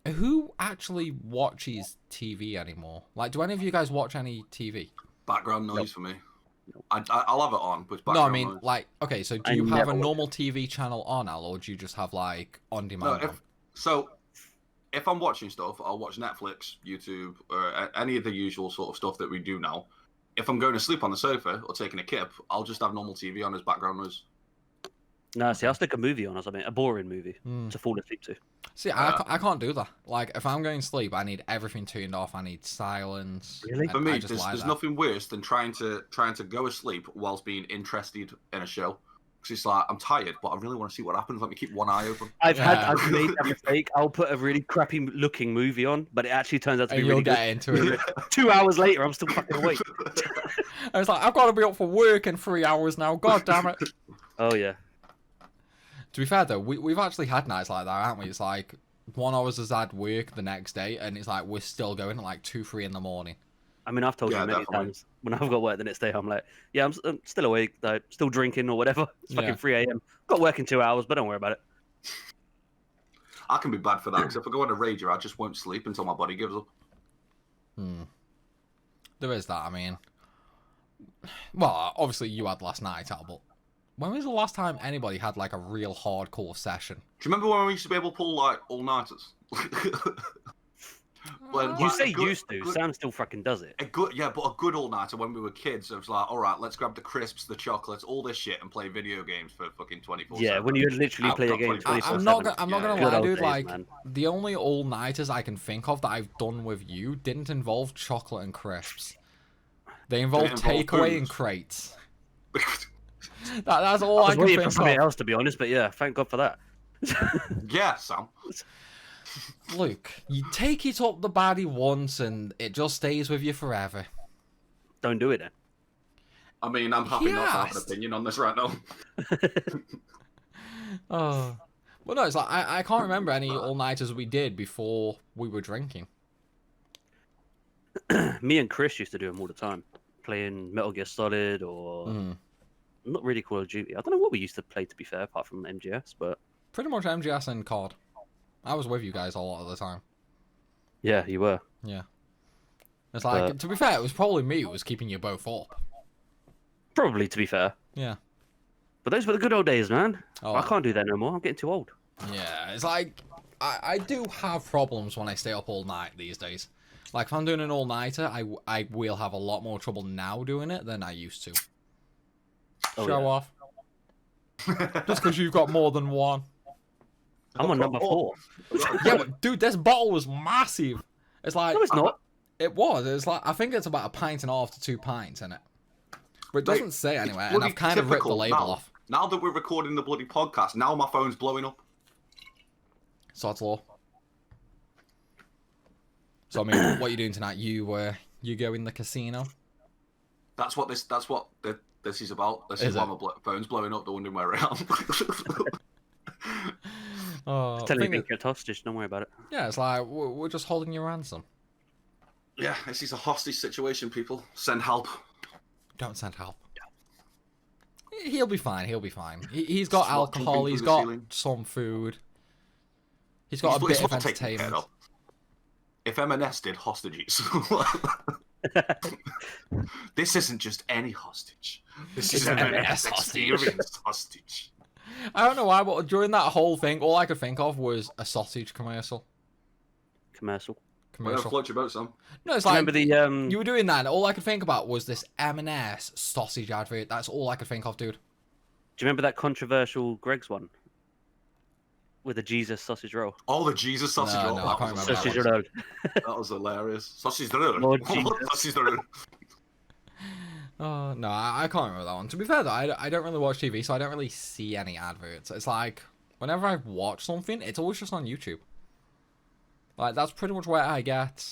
who actually watches TV anymore? Like, do any of you guys watch any TV? Background noise for me. I'll have it on, but it's No, I background mean, noise. like, okay, so do I you have never a watch normal TV channel on, Al, or do you just have, like, on-demand No, one? if I'm watching stuff, I'll watch Netflix, YouTube, or any of the usual sort of stuff that we do now. If I'm going to sleep on the sofa or taking a kip, I'll just have normal TV on as background noise. No, see, I'll stick a movie on or something, a boring movie Hmm. to fall asleep to. See, I can't do that. Like, if I'm going to sleep, I need everything turned off. I need silence. Really? and For me, I just lie there's there. nothing worse than trying to go asleep whilst being interested in a show. Because it's like, I'm tired, but I really want to see what happens. Let me keep one eye open. I've Yeah. made that mistake. I'll put a really crappy looking movie on, but it actually turns out to be And really you'll good. get into it. 2 hours later, I'm still fucking awake. I was like, I've got to be up for work in 3 hours now. God damn it. Oh yeah. To be fair, though, we've actually had nights like that, haven't we? It's like 1 hour has had work the next day, and it's like we're still going at like 2, 3 in the morning. I mean, I've told Yeah, you many definitely. times when I've got work the next day, I'm like, yeah, I'm still awake, like, still drinking or whatever. It's fucking Yeah. 3 a.m. Got work in 2 hours, but don't worry about it. I can be bad for that, because if I go on a rager, I just won't sleep until my body gives up. There is that, I mean. Well, obviously you had last night, Al, but when was the last time anybody had like a real hardcore session? Do you remember when we used to be able to pull, like, all-nighters? When, You like, say a good- used to. good- Sam still fucking does it. A good, yeah, but a good all-nighter when we were kids. It was like, all right, let's grab the crisps, the chocolates, all this shit, and play video games for fucking 24/7. Yeah, when you literally play a I've got game 24/7. 24/7. I'm not gonna Yeah, lie, Good dude. old days, Like man. the only all-nighters I can think of that I've done with you didn't involve chocolate and crisps. They involved involve takeaway and booze. crates. That's all I I was can waiting for think something of. else, to be honest, but yeah, thank God for that. Yeah, Sam. Luke, you take it up the baddie once, and it just stays with you forever. Don't do it then. I mean, I'm happy not to have an Yes. opinion on this right now. Oh, well, no, it's like I can't remember any all-nighters we did before we were drinking. Me and Chris used to do them all the time, playing Metal Gear Solid or not really Call of Duty. I don't know what we used to play, to be fair, apart from MGS, but Pretty much MGS and COD. I was with you guys a lot of the time. yeah, you were. Yeah. It's like, But- to be fair, it was probably me who was keeping you both up. Probably, to be fair. Yeah. But those were the good old days, man. Oh. I can't do that no more. I'm getting too old. Yeah, it's like, I do have problems when I stay up all night these days. Like, if I'm doing an all-nighter, I will have a lot more trouble now doing it than I used to. Oh, Show yeah. off. Just because you've got more than one. I'm on number 4. Yeah, but dude, this bottle was massive. It's like No, it's not. It was. It's like I think it's about 1.5 pints to 2 pints in it. But it doesn't say anywhere, and I've kind of ripped the label off. Now that we're recording the bloody podcast, now my phone's blowing up. Sod's law. So I mean, what are you doing tonight? You go in the casino? That's what this is about. This is why my phone's blowing up. They're wondering where I am. Tell you being kept hostage. Don't worry about it. Yeah, it's like we're just holding your ransom. Yeah, this is a hostage situation. People, send help. Don't send help. He'll be fine. He'll be fine. He's got alcohol. He's got some food. He's got a bit of entertainment. If M&S did hostages, this isn't just any hostage. This is an M&S experienced hostage. I don't know why, but during that whole thing, all I could think of was a sausage commercial. Well, float your boat, Sam. No, it's like remember the you were doing that, and all I could think about was this M&S sausage advert. That's all I could think of, dude. Do you remember that controversial Greg's one with the Jesus sausage roll? Oh, the Jesus sausage roll. No, I can't remember. Sausage roll. That was hilarious. Sausage roll. Lord Jesus. Sausage roll. Oh no, I can't remember that one. To be fair though, I don't really watch TV, so I don't really see any adverts. It's like whenever I watch something, it's always just on YouTube. Like that's pretty much where I get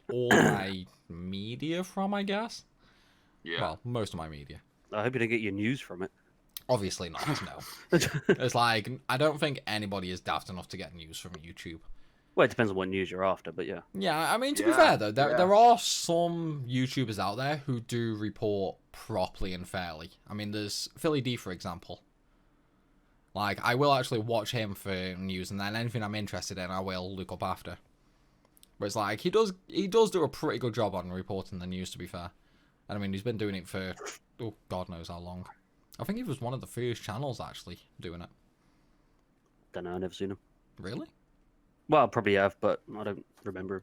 all my media from, I guess. Yeah. Well, most of my media. I hope you didn't get your news from it. Obviously not. No. It's like I don't think anybody is daft enough to get news from YouTube. Well, it depends on what news you're after, but yeah. Yeah, I mean, to be fair, though, there are some YouTubers out there who do report properly and fairly. I mean, there's Philly D, for example. Like, I will actually watch him for news, and then anything I'm interested in, I will look up after. But it's like, he does do a pretty good job on reporting the news, to be fair. And I mean, he's been doing it for, oh, God knows how long. I think he was one of the first channels, actually, doing it. Don't know, I've never seen him. Really? Well, I probably have, but I don't remember.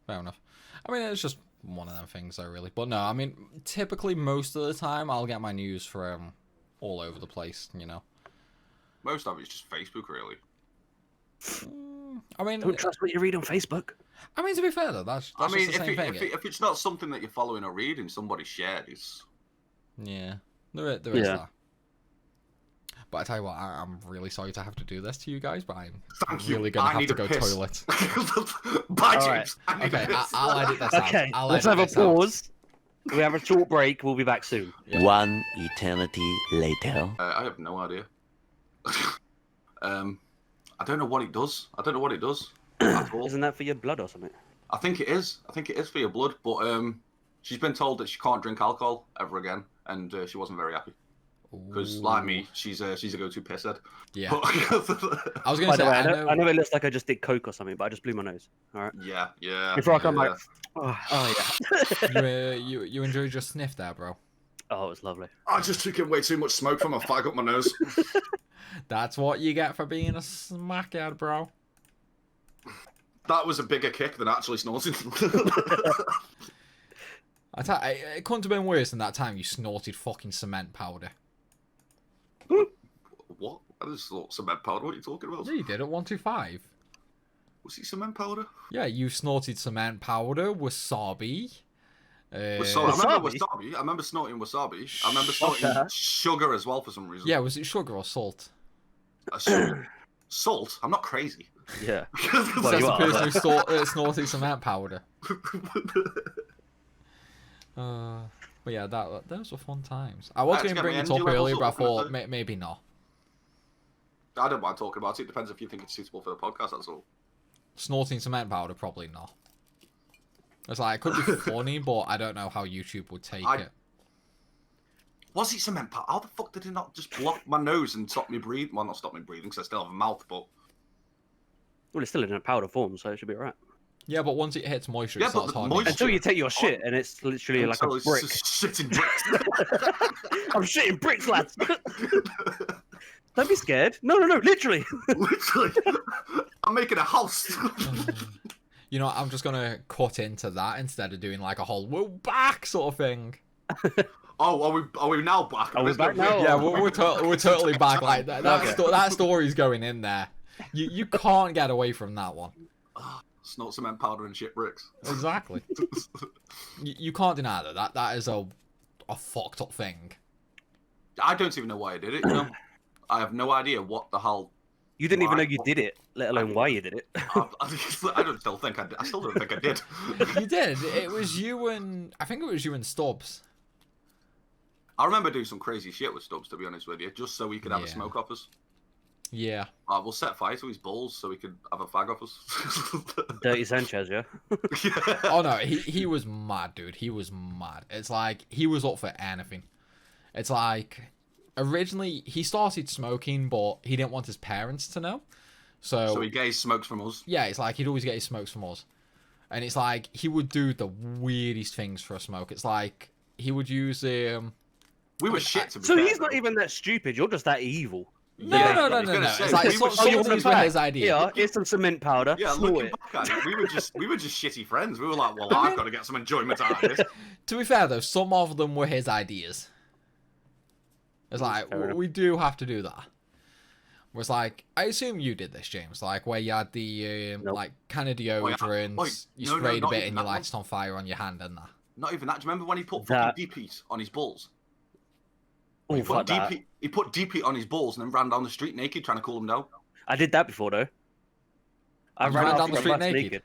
Fair enough. I mean, it's just one of them things, though, really. But no, I mean, typically, most of the time, I'll get my news from all over the place, you know. Most of it's just Facebook, really. I mean, Don't trust what you read on Facebook. I mean, to be fair, though, that's just the same thing. If it's not something that you're following or reading, somebody shared, it's... Yeah, there is that. But I tell you what, I'm really sorry to have to do this to you guys, but I'm really going to have to go toilet. Bye, James. Right. Okay, I'll edit this out. Okay, let's have a pause. We have a short break. We'll be back soon. Yeah. One eternity later. I have no idea. I don't know what it does. At all. Isn't that for your blood or something? I think it is. I think it is for your blood, but she's been told that she can't drink alcohol ever again, and she wasn't very happy. Because, like me, she's a go-to pisshead. Yeah. But... I was going to say, I know it looks like I just did coke or something, but I just blew my nose. All right. Yeah. Before I come back. Oh yeah. you enjoyed your sniff there, bro. Oh, it was lovely. I just took in way too much smoke from a fag up my nose. That's what you get for being a smackhead, bro. That was a bigger kick than actually snorting. It couldn't have been worse than that time you snorted fucking cement powder. What? I just thought cement powder. What are you talking about? Yeah, you did at 125. Was it cement powder? Yeah, you snorted cement powder, wasabi. I remember wasabi. I remember snorting wasabi. I remember snorting sugar as well for some reason. Yeah, was it sugar or salt? Salt? I'm not crazy. Yeah. That's the person who snorted cement powder. But yeah, those were fun times. I was going to bring it up earlier, but I thought maybe not. I don't mind talking about it. It depends if you think it's suitable for the podcast, that's all. Snorting cement powder, probably not. It's like, it could be funny, but I don't know how YouTube would take it. Was it cement powder? How the fuck did it not just block my nose and stop me breathing? Well, not stop me breathing, because I still have a mouth, but... Well, it's still in a powder form, so it should be alright. Yeah, but once it hits moisture, it starts hardening. Until you take your shit, and it's literally like a brick. Shitting bricks. I'm shitting bricks, lads. Don't be scared. No, literally. Literally. I'm making a house. You know, I'm just going to cut into that instead of doing like a whole, we're back sort of thing. Oh, are we now back? Are we back now? Yeah, we're totally back. Like that story's going in there. You can't get away from that one. Snort cement powder and shit bricks. Exactly. You can't deny that. That is a fucked up thing. I don't even know why I did it. You know, I have no idea what the hell. You didn't even know you did it, let alone why you did it. I don't still think I still don't think I did. You did. It was you and I think it was you and Stubbs. I remember doing some crazy shit with Stubbs, to be honest with you, just so we could have a smoke off us. Yeah. We'll set fire to his balls so we could have a fag off us. Dirty Sanchez, yeah? Yeah. Oh no, he was mad, dude. He was mad. It's like he was up for anything. It's like originally he started smoking, but he didn't want his parents to know. So he gets smokes from us. Yeah, it's like he'd always get his smokes from us. And it's like he would do the weirdest things for a smoke. It's like he would use We were shit to be So fair, he's not though. even that stupid, you're just that evil. No. It's like we were some of these were his idea. Yeah, here's some cement powder. Yeah, snort looking it. back at it, we were just shitty friends. We were like, well, I've got to get some enjoyment out of this. To be fair though, some of them were his ideas. It's like we do have to do that. Was like I assume you did this, James. Like where you had the like kind of deodorant, you sprayed a bit and you lighted on fire on your hand and that. Not even that. Do you remember when he put fucking DP on his balls? Oh, He fuck put that. he put DP on his balls and then ran down the street naked trying to cool them down. I did that before, though. I You ran ran off down the the street bus naked?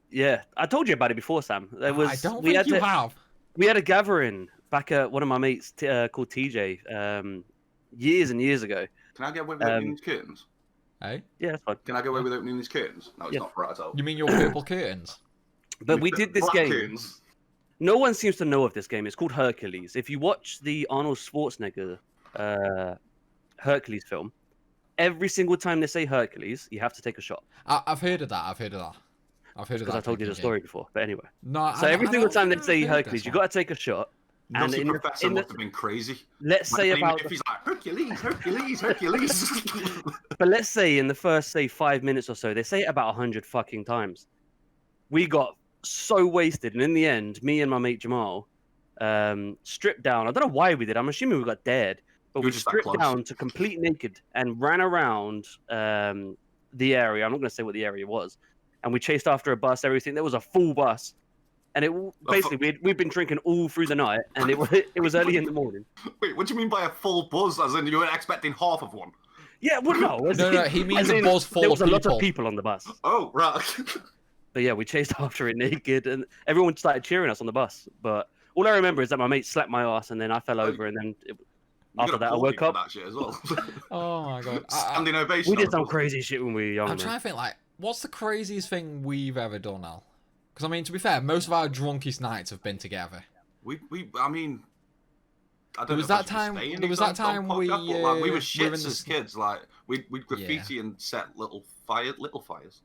Yeah, I told you about it before, Sam. There was, I don't think you have. We had a gathering back at one of my mates called TJ years and years ago. Can I get away with opening these curtains? Hey? Yeah, that's fine. Can I get away with opening these curtains? No, it's not right at all. You mean your purple curtains? But we did this Black game. curtains. No one seems to know of this game. It's called Hercules. If you watch the Arnold Schwarzenegger Hercules film, every single time they say Hercules, you have to take a shot. I've heard of that. Because I told you the story before. But anyway. No, So every single time they I've say heard Hercules, this you one. got to take a shot. Nutty in the- Professor in the- must have been crazy. Let's say about if he's like Hercules, Hercules, Hercules. But let's say in the first, say, 5 minutes or so, they say it about 100 fucking times. We got so wasted, and in the end, me and my mate Jamal stripped down. I don't know why we did. I'm assuming we got dared, but You were we just that stripped close. down to complete naked and ran around the area. I'm not going to say what the area was. And we chased after a bus, everything. There was a full bus. And it basically, we'd been drinking all through the night, and it was early in the morning. Wait, what do you mean by a full buzz? As in you were expecting half of one? Yeah, well, no. No, he means as a in, bus full there was of a lot people. of people on the bus. Oh, right. But yeah, we chased after it naked, and everyone started cheering us on the bus. But all I remember is that my mate slapped my ass, and then I fell over, and then after that, I woke up. That shit as well. Oh my god. Standing ovation. We did some crazy shit when we were young. I'm trying to think, like, what's the craziest thing we've ever done, Al? Because, I mean, to be fair, most of our drunkest nights have been together. I mean, I don't There was know that if I should time- say there was anything that time on podcast, we, but, like, we we were were in shits the as kids. Like we'd graffiti and set little fires.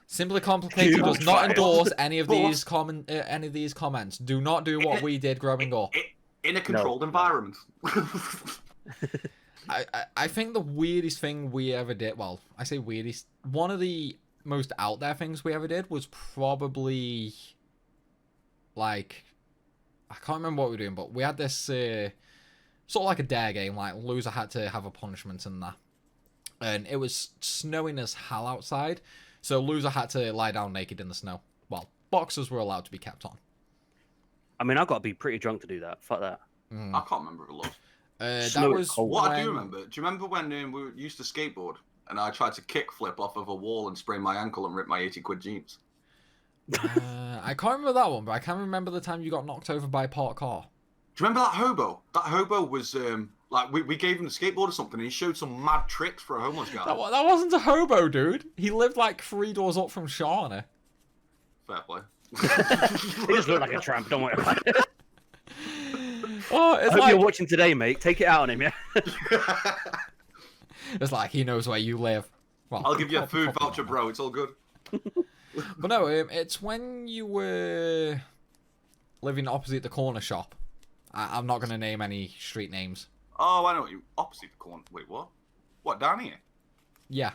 Simply Complicated Huge does not fire. endorse any of But- these comments. Do not do what we did growing up. In a controlled environment. I think the weirdest thing we ever did, well, I say weirdest, one of the most out there things we ever did was probably, like, I can't remember what we were doing, but we had this sort of like a dare game, like loser had to have a punishment and that. And it was snowing as hell outside, so loser had to lie down naked in the snow. Well, boxers were allowed to be kept on. I mean, I got to be pretty drunk to do that. Fuck that. I can't remember a lot. That Snow was is cold. What I when- do remember, do you remember when we used to skateboard and I tried to kickflip off of a wall and sprain my ankle and rip my 80 quid jeans? I can't remember that one, but I can remember the time you got knocked over by a parked car. Do you remember that hobo? That hobo was like we gave him the skateboard or something and he showed some mad tricks for a homeless guy. That wasn't a hobo, dude. He lived like 3 doors up from Shawnee. Fair play. He just looked like a tramp. Don't worry about it. Oh, I it's hope like you're watching today, mate. Take it out on him, yeah. it's like he knows where you live. Well, I'll give you a probably food voucher, not. bro. It's all good. But no, it's when you were living opposite the corner shop. I'm not going to name any street names. Oh, I know what you. Opposite the corner. Wait, what? What, down here? Yeah,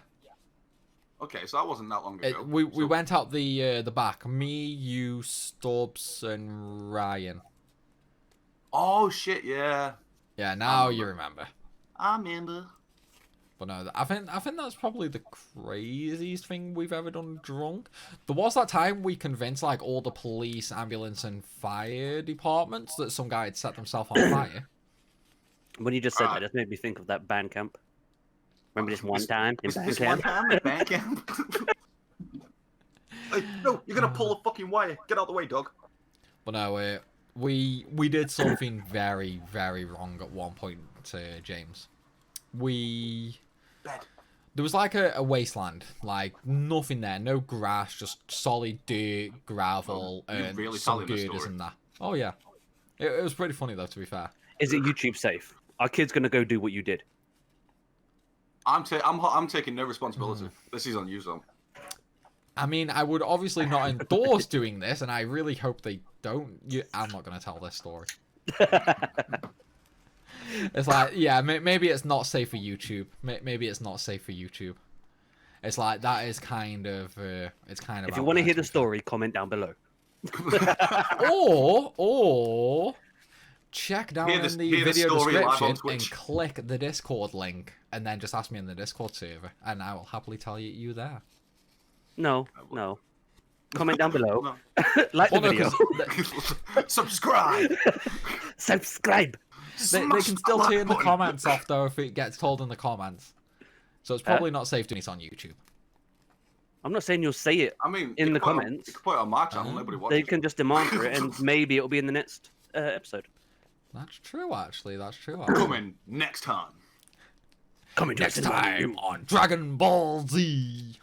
Okay, so that wasn't that long ago. we So- went out the back. Me, you, Stubbs, and Ryan. Oh shit, yeah. Yeah, now you remember. I remember. But no, I think that's probably the craziest thing we've ever done drunk. There was that time we convinced like all the police, ambulance, and fire departments that some guy had set themselves on fire. When you just said that, it just made me think of that band camp. Remember this one time in band camp? Band camp? Hey, no, you're gonna pull a fucking wire. Get out of the way, dog. But no, we did something very, very wrong at one point, James. There was like a wasteland, like nothing there, no grass, just solid dirt, gravel, and really some telling the girders story. and that. Oh yeah, it was pretty funny though, to be fair. Is it YouTube safe? Our kid's gonna go do what you did. I'm taking no responsibility. This is on you, Sam. I mean, I would obviously not endorse doing this, and I really hope they don't. I'm not going to tell this story. It's like, yeah, maybe it's not safe for YouTube. Maybe it's not safe for YouTube. It's like, that is kind of, it's kind of... If you want to hear the story, comment down below. Or check down in the video description and click the Discord link, and then just ask me in the Discord server, and I will happily tell you there. No. Comment down below. Like the video. Subscribe. Subscribe. They can still turn the comments off though if it gets told in the comments. So it's probably not safe doing it on YouTube. I'm not saying you'll say it. I mean, in the comments. You can put it on my channel. Nobody watches. They can just demand for it, and maybe it'll be in the next episode. That's true, actually. That's true. Coming next time. Coming next time on Dragon Ball Z.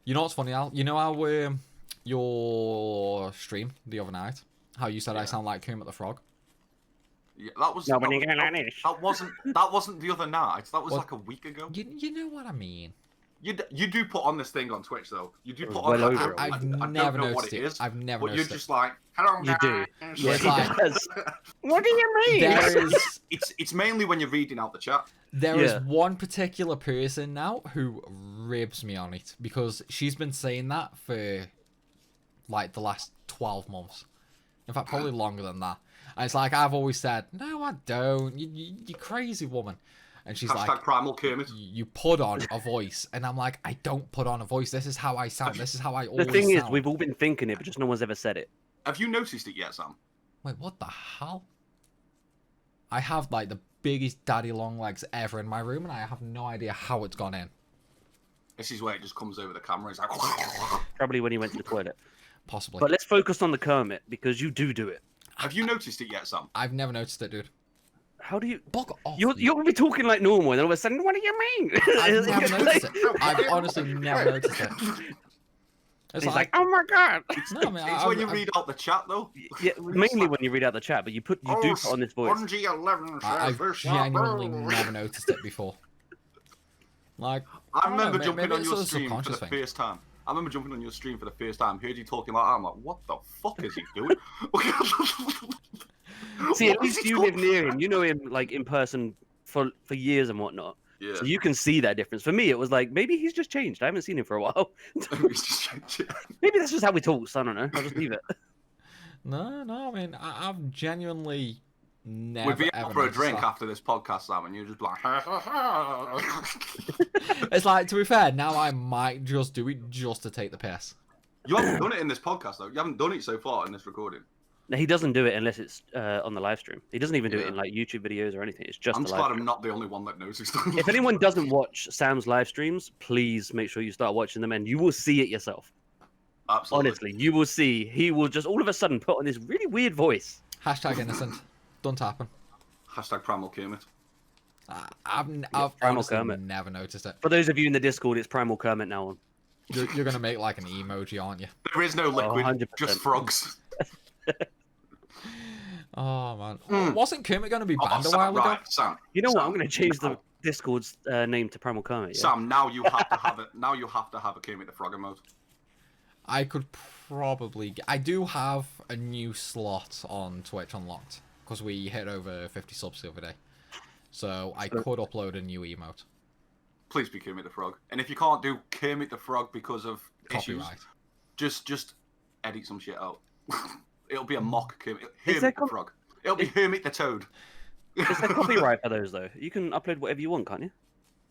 You know what's funny, Al? You know how your stream the other night, how you said I sound like Kermit the Frog? Yeah, that wasn't the other night. That was like a week ago. You know what I mean. You do put on this thing on Twitch though. You do put well on. I've never noticed it. I've never noticed it. But you're just like, hello. You do. Yeah, it's like, what do you mean? It's mainly when you're reading out the chat. There is one particular person now who ribs me on it because she's been saying that for like the last 12 months. In fact, probably longer than that. And it's like, I've always said, no, I don't. You crazy woman. And she's like, Primal Kermit. You put on a voice. And I'm like, I don't put on a voice. This is how I sound. This is how I always sound. The thing is, we've all been thinking it, but just no one's ever said it. Have you noticed it yet, Sam? Wait, what the hell? I have like the biggest daddy long legs ever in my room, and I have no idea how it's gone in. This is where it just comes over the camera. It's like... Probably when he went to the toilet. Possibly. But let's focus on the Kermit, because you do it. Have you noticed it yet, Sam? I've never noticed it, dude. How do you... Bug off. You're going to be talking like normal, and all of a sudden, what do you mean? I've never noticed it. I've honestly never noticed it. It's like, oh my god! No, I mean, it's when you read out the chat, though. Yeah, mainly when you read out the chat, but you do put on this voice. I've genuinely never noticed it before. Like, I remember jumping on your stream for the first time. I remember jumping on your stream for the first time, heard you talking about it, I'm like, what the fuck is he doing? See, at least you live near him. You know him, like, in person for years and whatnot. Yeah. So you can see that difference. For me, it was like, maybe he's just changed. I haven't seen him for a while. Maybe that's just how we talk, so I don't know. I'll just leave it. No, I mean, I've genuinely never We'd be out for a drink that. after this podcast, Sam, and you're just like... It's like, to be fair, now I might just do it just to take the piss. You haven't done it in this podcast, though. You haven't done it so far in this recording. No, he doesn't do it unless it's on the live stream. He doesn't even do it in like YouTube videos or anything. It's just I'm the just live glad stream. I'm not the only one that knows this. If anyone doesn't watch Sam's live streams, please make sure you start watching them, and you will see it yourself. Absolutely. Honestly, you will see. He will just all of a sudden put on this really weird voice. Hashtag innocent. Don't happen. Hashtag Primal Kermit. I've honestly never noticed it. For those of you in the Discord, it's Primal Kermit now on. You're going to make like an emoji, aren't you? There is no liquid, 100%. just frogs. Oh, man. Wasn't Kermit going to be banned a while ago? Sam, You know Sam, what? I'm going to change the Discord's name to Primal Kermit. Yeah? Sam, now you have to have it. Now you have to have a Kermit the Frog emote. I could probably... I do have a new slot on Twitch unlocked, because we hit over 50 subs the other day. So I could upload a new emote. Please be Kermit the Frog. And if you can't do Kermit the Frog because of Copyright. issues, just edit some shit out. It'll be a mock Kermit. Hermit the Frog. It'll be Hermit the Toad. Is there copyright for those, though? You can upload whatever you want, can't you?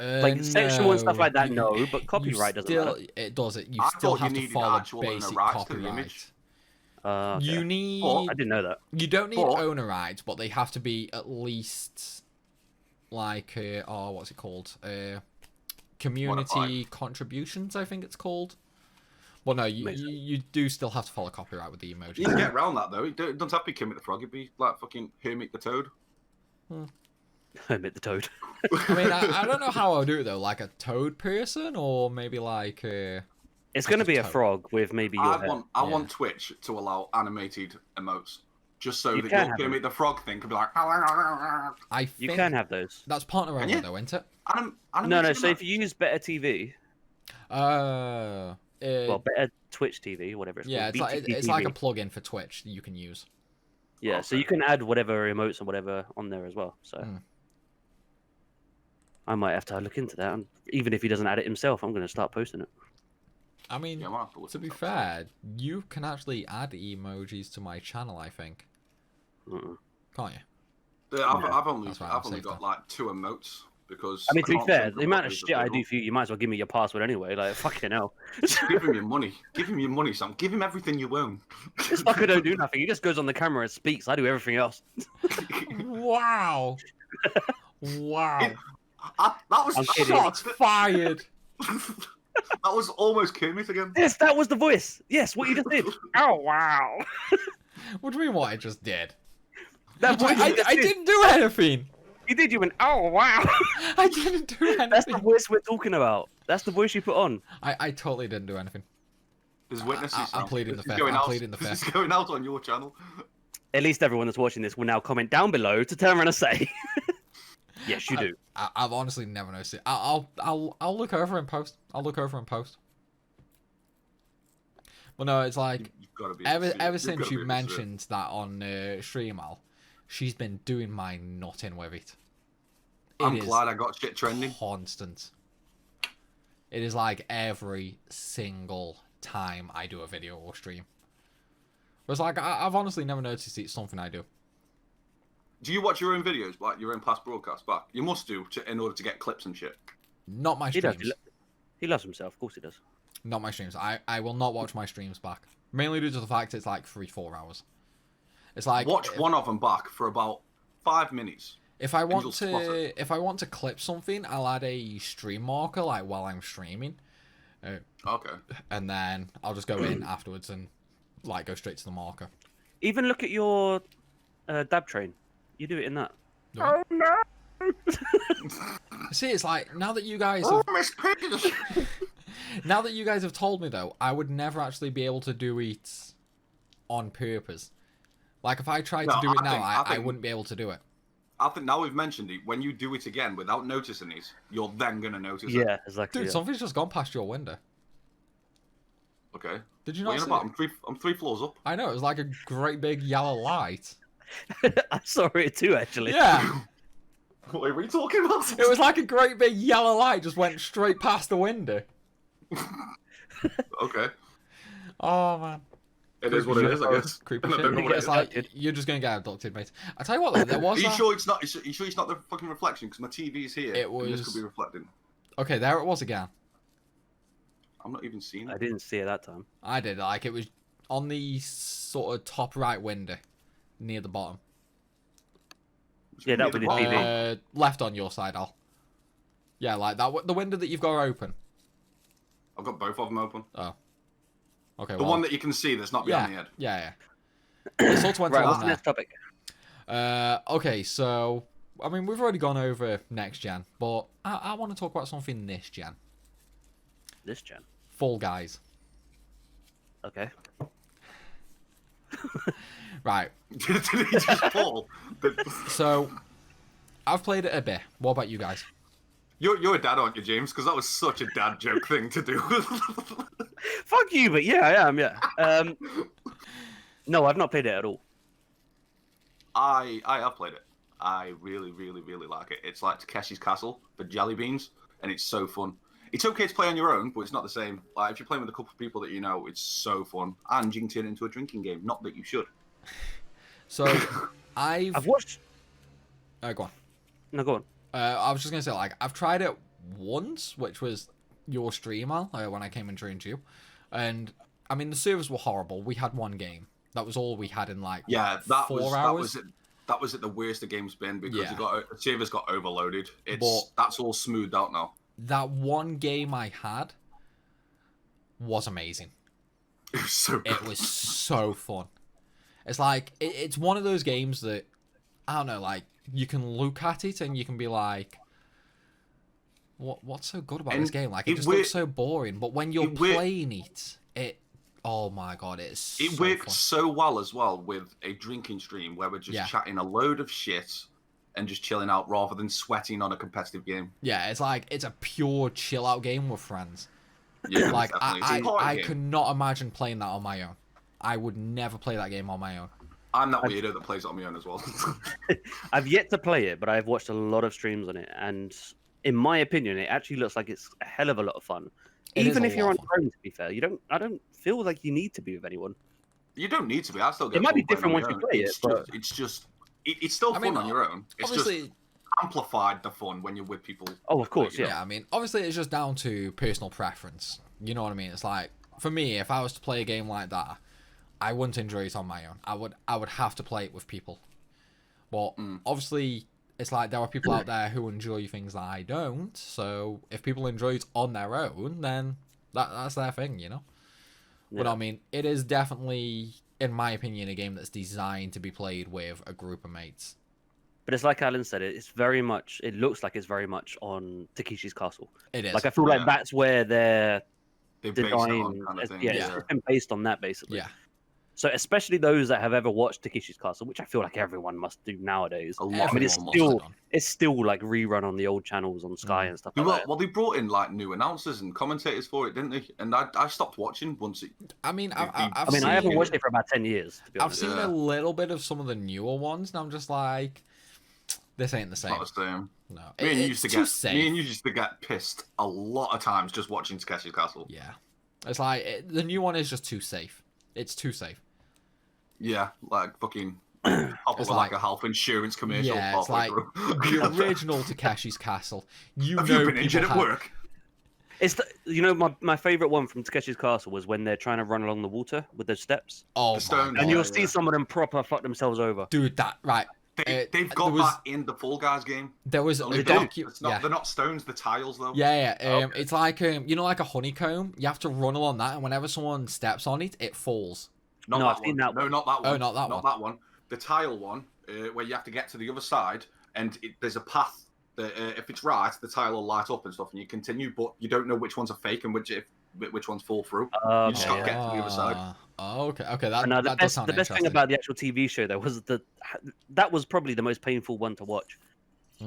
Like sexual and stuff like that, no. no. But copyright doesn't still, matter. It does it. You I still thought you have to needed follow actual owner basic rights to the image. copyright. Okay. You need. I didn't know that. You don't need But- owner rights, but they have to be at least like what's it called? Community contributions, I think it's called. Well, no, you do still have to follow copyright with the emojis. You can get around that though. It doesn't have to be Kermit the Frog. It'd be like fucking Hermit the Toad. Hermit the Toad. I mean, I don't know how I'll do it though. Like a toad person, or maybe like. It's going to be a toad. frog with maybe your hair. I want Twitch to allow animated emotes, just so You that can your have Kermit the Frog thing could be like. I You think can have those. that's partner only you? though, isn't it? No. So if you use Better TV, well, Better Twitch TV, whatever it's yeah, called. it's like a plugin for Twitch that you can use. Yeah, so you can add whatever emotes and whatever on there as well. So I might have to look into that. And even if he doesn't add it himself, I'm going to start posting it. I mean, to be fair, you can actually add emojis to my channel, I think. Can't you? I've only That's right, I'm got safe then. like 2 emotes because. I mean, to be can't fair, think the of amount what of is shit I do available. for you, you might as well give me your password anyway. Like, fucking hell. Give him your money. Give him your money, Sam. Give him everything you own. This fucker don't do nothing. He just goes on the camera and speaks. I do everything else. Wow. Wow. That was I'm kidding. Shots fired. That was almost Kermit again. Yes, that was the voice. Yes, what you just did. Oh, wow. What do you mean what I just did? That's what you just I did. didn't do anything. You did. You went, oh, wow. I didn't do anything. That's the voice we're talking about. That's the voice you put on. I totally didn't do anything. There's witnesses. I'm Sam. pleading This the is fifth. going I'm out- pleading the This fifth. is going out on your channel. At least everyone that's watching this will now comment down below to turn around and say, yes, you do. I've honestly never noticed it. I'll look over and post. I'll look over and post. Well, no, it's like You've got to be ever You've got since to you be mentioned that on stream, Al, she's been doing my nutting with it. I'm It is glad I got shit trending. constant. It is like every single time I do a video or stream. But it's like I've honestly never noticed it's something I do. Do you watch your own videos, like your own past broadcasts back? You must do in order to get clips and shit. Not my He does. streams. He loves himself. Of course he does. Not my streams. I will not watch my streams back. Mainly due to the fact it's like 3-4 hours. It's like Watch one of them back for about 5 minutes. if I want you'll spot it. to clip something, I'll add a stream marker like while I'm streaming, Okay. and then I'll just go in afterwards and like go straight to the marker. Even look at your dab train. You do it in that. Oh no! See, it's like now that you guys have, Miss Piggy! now that you guys have told me though, I would never actually be able to do it on purpose. Like if I tried to No, do it I now, think- I I think- wouldn't be able to do it. I think now we've mentioned it, when you do it again without noticing it, you're then going to notice it. Yeah, exactly. Dude, yeah. something's just gone past your window. Okay. Did you What not are see you about? it? I'm 3 floors up. I know, it was like a great big yellow light. I saw it too, actually. Yeah, What are we talking about? it was like a great big yellow light just went straight past the window. Okay. Oh, man. It is what it is, I guess. Creepy I shit. don't know what it It's is. like, you're just going to get abducted, mate. I tell you what, though, there was Are you that... sure it's not? Are you sure it's not the fucking reflection? Because my TV's here. It And this was- could be reflecting. Okay, there it was again. I'm not even seeing I it. didn't see it that time. I did, like, it was on the sort of top right window, near the bottom. Yeah, that would be the TV. Left on your side, Al. Yeah, like that. The window that you've got open. I've got both of them open. Oh. Okay, The well, one that you can see that's not behind the head. yeah. It sort of went Right, on what's the there. next topic? Okay, so I mean we've already gone over next gen, but I want to talk about something this gen. This gen. Fall Guys. Okay. Right. Did he just fall? So I've played it a bit. What about you guys? You're a dad, aren't you, James? Because that was such a dad joke thing to do. Fuck you, but yeah, I am, yeah. No, I've not played it at all. I have played it. I really, really, really like it. It's like Takeshi's Castle for jelly beans, and it's so fun. It's okay to play on your own, but it's not the same. Like if you're playing with a couple of people that you know, it's so fun. And you can turn it into a drinking game. Not that you should. So I've watched. go on. No, go on. I was just gonna say, like, I've tried it once, which was your stream, Al, when I came and joined you. And, I mean, the servers were horrible. We had one game. That was all we had in, like, 4 hours. That was at the worst the game's been because Yeah. servers got overloaded. But- That's all smoothed out now. That one game I had was amazing. It was so good. It was so fun. It's like, it's one of those games that, I don't know, like, you can look at it and you can be like, what's so good about And this game? Like, it it just wor- looks so boring. But when you're it wor- playing it, oh my god, it's It so worked fun. so well as well with a drinking stream where we're just Yeah. chatting a load of shit and just chilling out rather than sweating on a competitive game. Yeah, it's like, it's a pure chill out game with friends. Yeah, Like, definitely. It's a party I game. could not imagine playing that on my own. I would never play that game on my own. I'm that weirdo that plays it on my own as well. I've yet to play it, but I've watched a lot of streams on it, and in my opinion, it actually looks like it's a hell of a lot of fun. It is Even a if you're lot on of your own, to be fair, I don't feel like you need to be with anyone. You don't need to be. I still get It might be fun playing different on once my you own. play it, but- It's still I fun mean, on your own. It's just Obviously, amplified the fun when you're with people. Oh, of course, You yeah. I mean, obviously it's just down to personal preference. You know what I mean? It's like, for me, if I was to play a game like that, I wouldn't enjoy it on my own. I would have to play it with people. But obviously, it's like there are people out there who enjoy things that I don't. So if people enjoy it on their own, then that's their thing, you know? But Yeah. I mean, it is definitely, in my opinion, a game that's designed to be played with a group of mates. But it's like Alan said, it looks like it's very much on Takeshi's Castle. It is. Like, I feel like Yeah. that's where their They base it design, on kind of thing. it's just been based on that, basically. Yeah. So especially those that have ever watched Takeshi's Castle, which I feel like everyone must do nowadays. A lot I mean, of it's them still must have done. it's still like rerun on the old channels on Sky and stuff like that. Well, they brought in like new announcers and commentators for it, didn't they? And I stopped watching once it. I mean, I've I mean, I haven't seen- watched it for about 10 years, to be I've honest. seen Yeah. a little bit of some of the newer ones, and I'm just like, this ain't the It's same. not the same. No, Me and you it's used to too get safe. me and you used to get pissed a lot of times just watching Takeshi's Castle. Yeah, it's like the new one is just too safe. It's too safe. Yeah, like fucking pop up It's with like like- a health insurance commercial. Yeah, it's halfway like through. the original Takeshi's Castle. You Have know, you been injured people at had- work? It's my favorite one from Takeshi's Castle was when they're trying to run along the water with those steps, Oh The my stone- god, and you'll yeah. see some of them proper fuck themselves over. dude, that right? They've there got was- that in the Fall Guys game. There was Only a they're docu. not, Yeah, they're not stones, the tiles though. yeah. Okay. It's like you know, like a honeycomb. You have to run along that, and whenever someone steps on it, it falls. Not No, that I've one. seen that No, one. not that one. Oh, not that one. Not that one. The tile one, where you have to get to the other side, and there's a path that if it's right, the tile will light up and stuff, and you continue, but you don't know which ones are fake and which ones fall through. You just gotta get to the other side. Oh, okay. That, No, that does sound the best thing interesting. about the actual TV show though was that was probably the most painful one to watch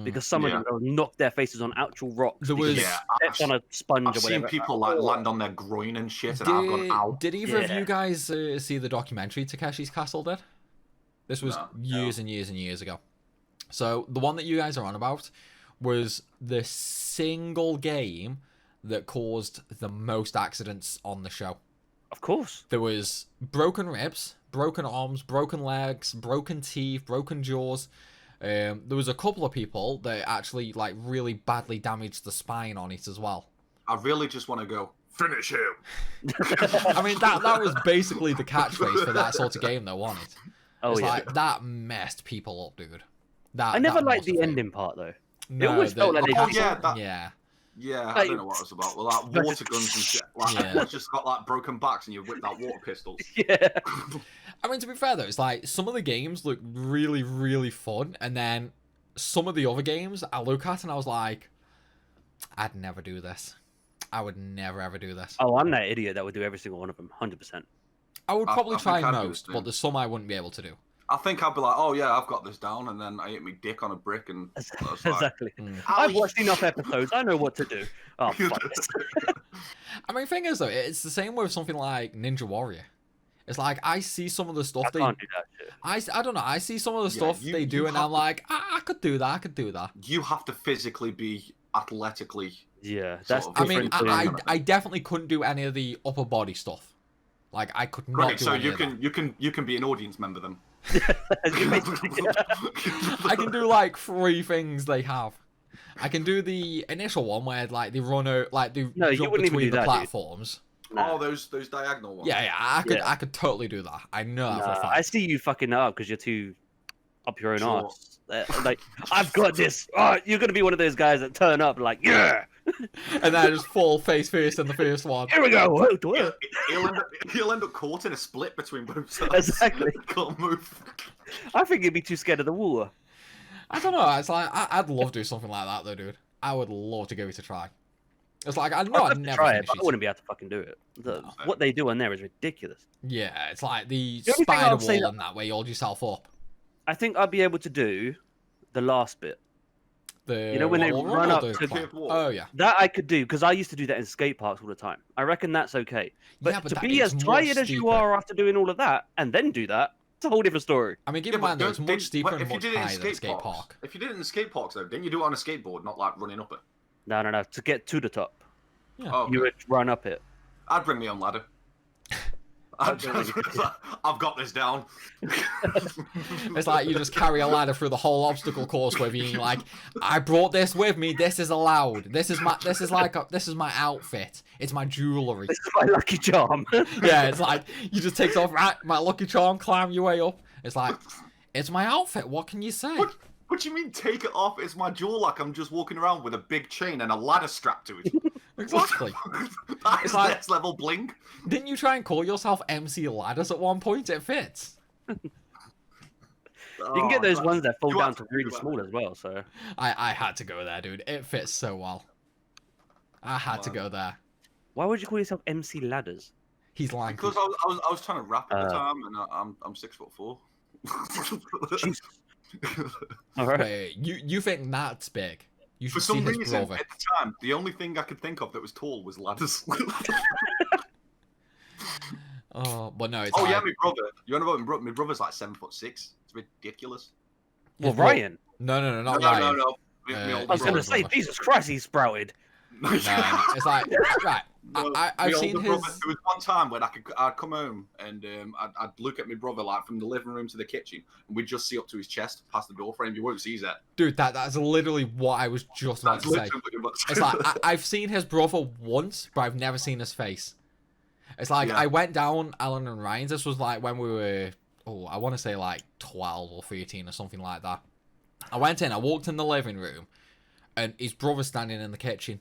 because some of them will knock their faces on actual rocks. There because was- they Yeah, stepped on a sponge I've or seen whatever. people like land on their groin and shit, and I've gone, ow. Did either of Yeah. you guys see the documentary Takeshi's Castle did? This was No. years and years and years ago. So the one that you guys are on about was the single game that caused the most accidents on the show. Of course. There was broken ribs, broken arms, broken legs, broken teeth, broken jaws. There was a couple of people that actually like really badly damaged the spine on it as well. I really just want to go, finish him. I mean, that was basically the catchphrase for that sort of game, though, wasn't it? Oh It's yeah. like, that messed people up, dude. That I never that liked must the have ending part though. No, always felt like they Oh, just- yeah, that, yeah. yeah, I Like, don't know what it was about. Well, like water guns and shit. Like, Yeah. everyone's just got like broken backs and you whip out water pistols. Yeah. I mean, to be fair, though, it's like, some of the games look really, really fun, and then some of the other games I look at and I was like, I'd never do this. I would never, ever do this. Oh, I'm that idiot that would do every single one of them, 100%. I would I probably think try I'd do the most, same. but there's some I wouldn't be able to do. I think I'd be like, oh yeah, I've got this down, and then I hit me dick on a brick, and I was like, Exactly. Mm. I've watched enough episodes. I know what to do. Oh, fuck this. I mean, thing is, though, it's the same with something like Ninja Warrior. It's like, I see some of the stuff I they... can't do that shit. I don't know, I see some of the Yeah, stuff you- they you do, and have I'm to- like, I could do that, I could do that. you have to physically be athletically. Yeah, Sort that's of I mean, different. different I definitely couldn't do any of the upper body stuff. Like, I could not Right, do so any of that. you can be an audience member then. You basically- I can do like 3 things they have. I can do the initial one where like they run out, like they No, you jump wouldn't even between do the that, dude. platforms. Oh, those diagonal ones. Yeah, I could totally do that. I know that for a Nah, fact. I see you fucking it up because you're too up your own Sure. arse. Like, I've got this. Oh, you're gonna be one of those guys that turn up like, yeah, And then I just fall face first in the first one. here we go. He'll end up caught in a split between both sides. Exactly. Can't move. I think he'd be too scared of the water. I don't know. It's like I'd love to do something like that though, dude. I would love to give it a try. It's like I know I'd never try it, finish but I it. wouldn't be able to fucking do it. What they do on there is ridiculous. Yeah, it's like the The only thing spider I'll say wall and that where you hold yourself up. I think I'd be able to do the last bit. The You know when they wall run or up the to- climb? Oh yeah. That I could do because I used to do that in skate parks all the time. I reckon that's okay. But, Yeah, but to that be is as more tired as you steeper. are after doing all of that and then do that, it's a whole different story. I mean, keep Yeah, in but mind though, it's don't- much did- steeper but and if you much did it in higher than skate park. If you did it in the skate parks though, didn't you do it on a skateboard, not like running up it? No. To get to the top, Yeah. Oh, you would run up it. I'd bring my own ladder. I've got this down. It's like you just carry a ladder through the whole obstacle course with you. And you're like, I brought this with me. This is allowed. This is my outfit. It's my jewelry. This is my lucky charm. Yeah, it's like you just take off right, my lucky charm, climb your way up. It's like it's my outfit. What can you say? What do you mean take it off? It's my jewel, like I'm just walking around with a big chain and a ladder strapped to it. Exactly. That It's is like- next level bling. Didn't you try and call yourself MC Ladders at one point? It fits. You can get those ones that fold you down have to to really do that. small as well. So I had to go there, dude. It fits so well. I had to go there. why would you call yourself MC Ladders? He's lanky. Because I was trying to rap at the Uh. time, and I'm 6'4". Jesus. All right. Wait, you think that's big? You For should see some his reason, brother. at the time, the only thing I could think of that was tall was ladders. Oh, but no, it's Oh like, yeah, my brother. You know about my brother's like 7'6". It's ridiculous. Well, his bro- Ryan. No, not No. Ryan. My I older I was going to brother. say, brother. Jesus Christ, he's sprouted. No, it's like right. No, I've my seen older his. brother- There was one time when I'd come home and I'd look at my brother like from the living room to the kitchen, and we'd just see up to his chest past the door frame. You won't see that. Dude, that's literally what I was just about That's to say. literally what you're about to It's say. like I've seen his brother once, but I've never seen his face. It's like Yeah. I went down Alan and Ryan's. This was like when we were, I want to say like 12 or 13 or something like that. I went in, I walked in the living room, and his brother's standing in the kitchen.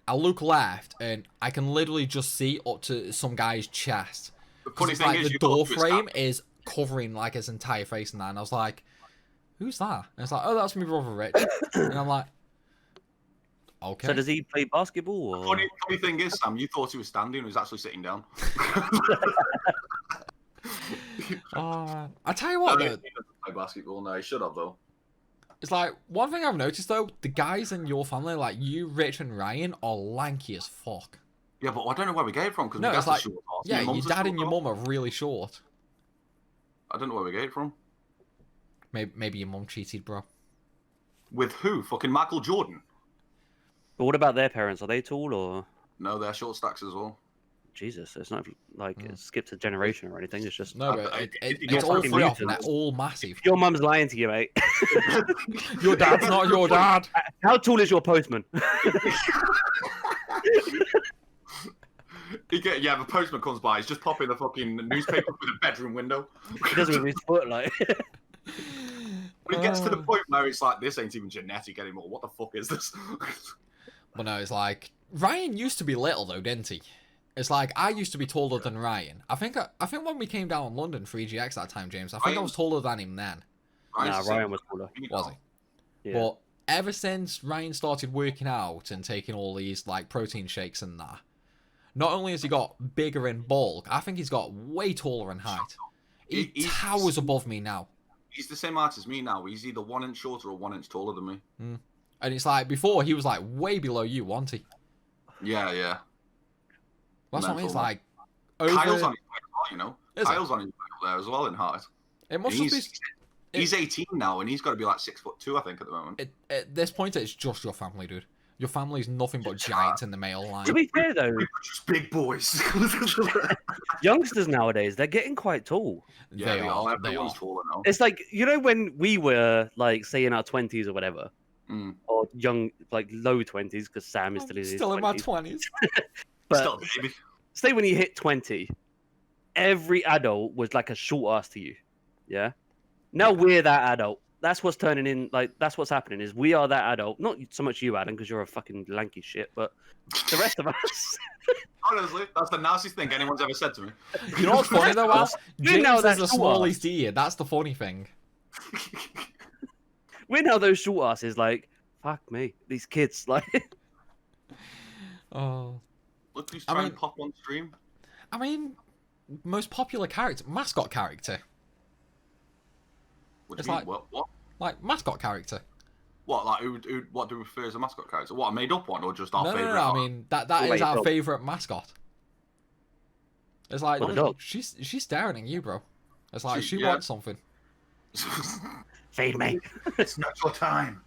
I look left, and I can literally just see up to some guy's chest. The 'Cause funny it's thing like is, the you got door to his frame hand. is covering like his entire face and that. And I was like, who's that? And it's like, oh, that's my brother Rich. And I'm like, okay. So does he play basketball? Or... Funny thing is, Sam, you thought he was standing, he was actually sitting down. I tell you what, No, though, he doesn't play basketball. No, he should have though. it's like one thing I've noticed though, the guys in your family, like you, Rich, and Ryan, are lanky as fuck. Yeah, but I don't know where we get it from because No, my it's dad's like, a short ass. yeah, My your mum's a dad short and your ass. mum are really short. I don't know where we get it from. Maybe your mum cheated, bro. With who? Fucking Michael Jordan? But what about their parents? Are they tall or? No, they're short stacks as well. Jesus, it's not like it skipped a generation or anything. It's just No, I- but I- it's you're all fucking three of them. mutants. They're all massive. your mum's lying to you, mate. Your dad's not your dad. How tall is your postman? Yeah, the postman comes by. He's just popping the fucking newspaper through the bedroom window. He does it with his foot, like. But it gets to the point where it's like, this ain't even genetic anymore. What the fuck is this? But no, it's like Ryan used to be little though, didn't he? It's like I used to be taller than Ryan. I think when we came down London for EGX that time, James, I think I was taller than him then. Nah, Ryan was taller. Was he? Yeah. But ever since Ryan started working out and taking all these like protein shakes and that, not only has he got bigger in bulk, I think he's got way taller in height. He He's- towers above me now. He's the same height as me now. He's either 1 inch shorter or 1 inch taller than me. And it's like before he was like way below you, wasn't he? Yeah. That's what I mean. It's Mental. like Kyle's on over. his way as well, you know. Is it? Kyle's on his way up there as well in height. It must And just be. he's 18 now, and he's got to be like 6'2", I think, at the moment. At this point, it's just your family, dude. Your family's nothing but giants in the male line. To be fair though, We're just big boys. youngsters nowadays they're getting quite tall. Yeah, They are. They Everyone's are. taller now. It's like when we were like say in our 20s or whatever, or young, like low 20s, because Sam is still in his Still in my 20s. 20s. But Still a baby. say when you hit 20, every adult was like a short ass to you. Yeah. Now we're that adult. That's what's turning in. Like that's what's happening. Is we are that adult. Not so much you, Adam, because you're a fucking lanky shit, but the rest of us. Honestly, that's the nicest thing anyone's ever said to me. You know what's funny though, Al? You know James that is the short smallest here. That's the funny thing. We're now those short asses. Like fuck me, these kids. Like. Oh. Look who's trying to pop on stream. I mean, most popular character, mascot character. What do It's you mean? like- What? Like mascot character. What? Like what do we refer as a mascot character? What, a made up one or just our No, favorite? I mean that Wait, is our dog. favorite mascot. It's like What, a dog? she's staring at you, bro. It's like she Yeah. wants something. Feed me. It's not your time.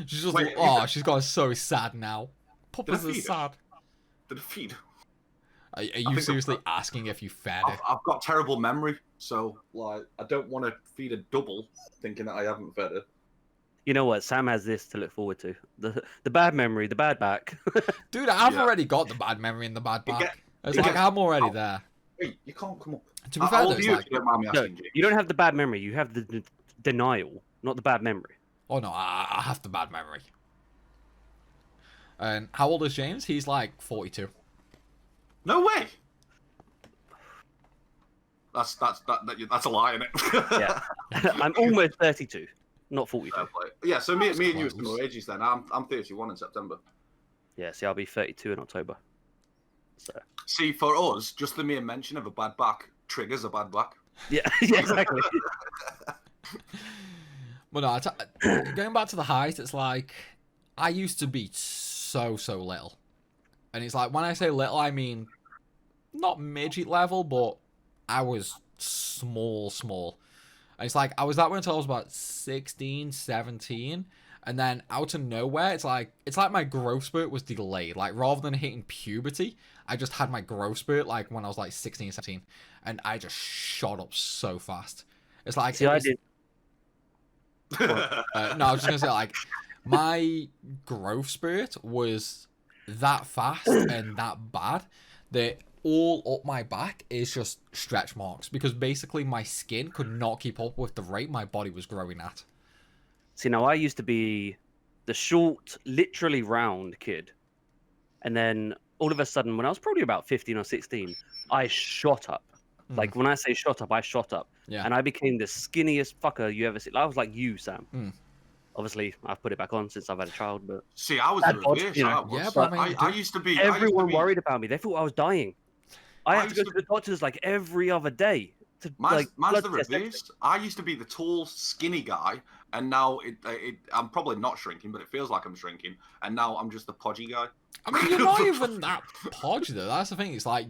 She's just Wait, she's gone so sad now. Puppies Did I are feed her? sad. Did it feed? Are you think seriously asking if you fed it? I've got terrible memory, so like I don't want to feed a double, thinking that I haven't fed it. You know what? Sam has this to look forward to. The bad memory, the bad back. Dude, I've Yeah. already got the bad memory and the bad You back. get- It's you like get- I'm already there. Wait, you can't come up. To be How fair, old though, are it's you? like, If you don't mind me No, asking, Jake? you don't have the bad memory. You have the denial, not the bad memory. oh no, I have the bad memory. And how old is James? He's like 42. No way. That's a lie, isn't it? Yeah. I'm almost 32, not 42. Fair play. Yeah, so me and you are close. similar ages then. I'm 31 in September. Yeah, see, I'll be 32 in October. So. See, for us, just the mere mention of a bad back triggers a bad back. Yeah, yeah, exactly. But no, going back to the height, it's like I used to be so little, and it's like when I say little, I mean not midget level, but I was small. And it's like I was that way until I was about 16, 17, and then out of nowhere, it's like my growth spurt was delayed. Like rather than hitting puberty, I just had my growth spurt like when I was like 16, 17, and I just shot up so fast. It's like See, it I was- did. no, I was just gonna say like my growth spurt was that fast and that bad that all up my back is just stretch marks because basically my skin could not keep up with the rate my body was growing at. See, now I used to be the short, literally round kid. And then all of a sudden, when I was probably about 15 or 16, I shot up. Like when I say shot up, I shot up. Yeah. And I became the skinniest fucker you ever see. I was like you, Sam. Mm. Obviously, I've put it back on since I've had a child, but See, I was That the bod, reverse. you know. I was. Yeah, but I mean, I used to be. everyone I used to be, worried about me. They thought I was dying. I I had to go used to to- the doctors like every other day to Mine's like the blood test everything. reverse. I used to be the tall, skinny guy, and now I'm probably not shrinking, but it feels like I'm shrinking. And now I'm just the podgy guy. I mean, you're not even that podgy though. That's the thing. It's like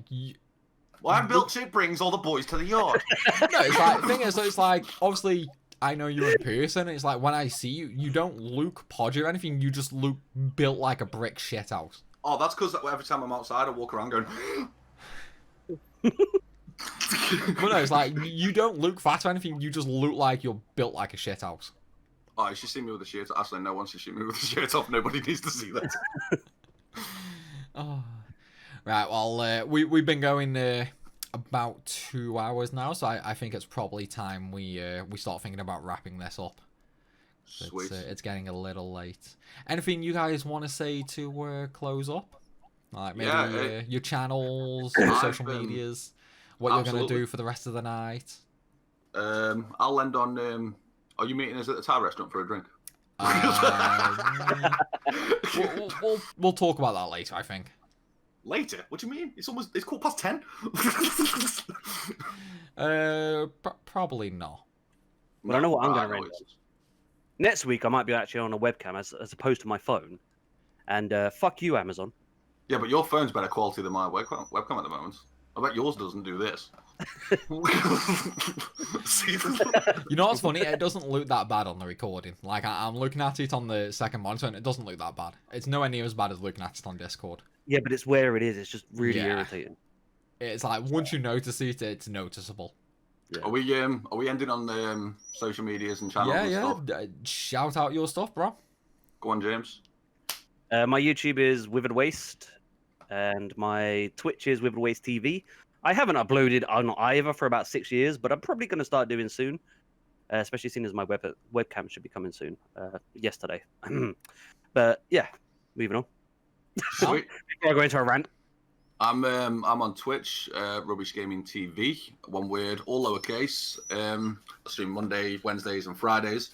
Well, I'm built so it brings all the boys to the yard. no, it's like the thing is, so it's like obviously I know you're in person. It's like when I see you, you don't look podgy or anything. You just look built like a brick shit house. Oh, that's because every time I'm outside, I walk around going. But no, it's like you don't look fat or anything. You just look like you're built like a shit house. Oh, you should see me with a shirt. Actually, no one should see me with a shirt off. Nobody needs to see that. Oh. Right. Well, we've been going about 2 hours now, so I think it's probably time we start thinking about wrapping this up. Sweet. It's getting a little late. Anything you guys want to say to close up? Like maybe Yeah, your channels, your social I've, medias, what you're gonna absolutely. do for the rest of the night. I'll end on. Are you meeting us at the Thai restaurant for a drink? We'll talk about that later, I think. Later? What do you mean? It's 10:15. Probably not. Well, I know what I'm gonna know rent. it's- Next week, I might be actually on a webcam as opposed to my phone. And fuck you, Amazon. Yeah, but your phone's better quality than my webcam at the moment. I bet yours doesn't do this. See? You know what's funny? It doesn't look that bad on the recording. Like I'm looking at it on the second monitor, and it doesn't look that bad. It's nowhere near as bad as looking at it on Discord. Yeah, but it's where it is. It's just really Yeah. irritating. It's like once you notice it, it's noticeable. Are we ending on the social medias and channels Yeah, and yeah. stuff? Shout out your stuff, bro. Go on, James. My YouTube is Witheredwaste, and my Twitch is Witheredwaste TV. I haven't uploaded on either for about 6 years, but I'm probably going to start doing soon, especially seeing as my webcam should be coming soon. Yesterday. But yeah, moving on. Sweet. Before I go into a rant. I'm on Twitch, RubbishgamingTV, one word, all lowercase. I stream Monday, Wednesdays, and Fridays.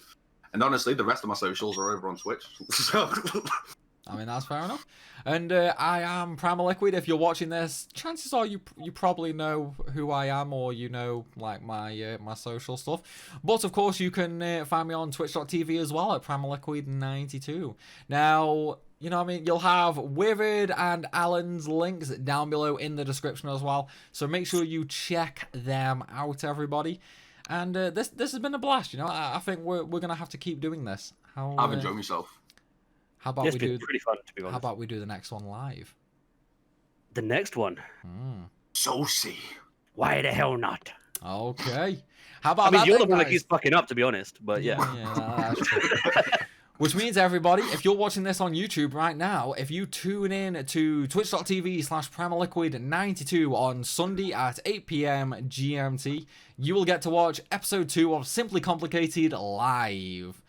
And honestly, the rest of my socials are over on Twitch. So... I mean, that's fair enough. And I am Primalliquid. If you're watching this, chances are you probably know who I am, or you know, like, my social stuff. But of course, you can find me on twitch.tv as well at Primalliquid92. Now, you know what I mean? You'll have Withered and Alan's links down below in the description as well. So make sure you check them out, everybody. And this has been a blast, you know. I think we're going to have to keep doing this. I've enjoyed myself. How about we do? Pretty fun, to be honest. How about we do the next one live? The next one? Saucy. Why the hell not? Okay. How about I mean, that? you're then, the one that guys? keeps fucking up, to be honest. But yeah. That's true. Which means, everybody, if you're watching this on YouTube right now, if you tune in to twitch.tv/Primalliquid92 on Sunday at 8 PM GMT, you will get to watch episode 2 of Simply Complicated live,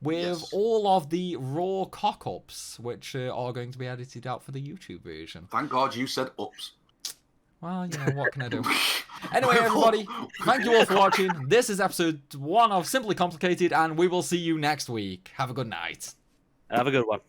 with all of the raw cock-ups, which are going to be edited out for the YouTube version. Thank God you said ups. Well, you know, what can I do? Anyway, everybody, thank you all for watching. This is episode 1 of Simply Complicated, and we will see you next week. Have a good night. Have a good one.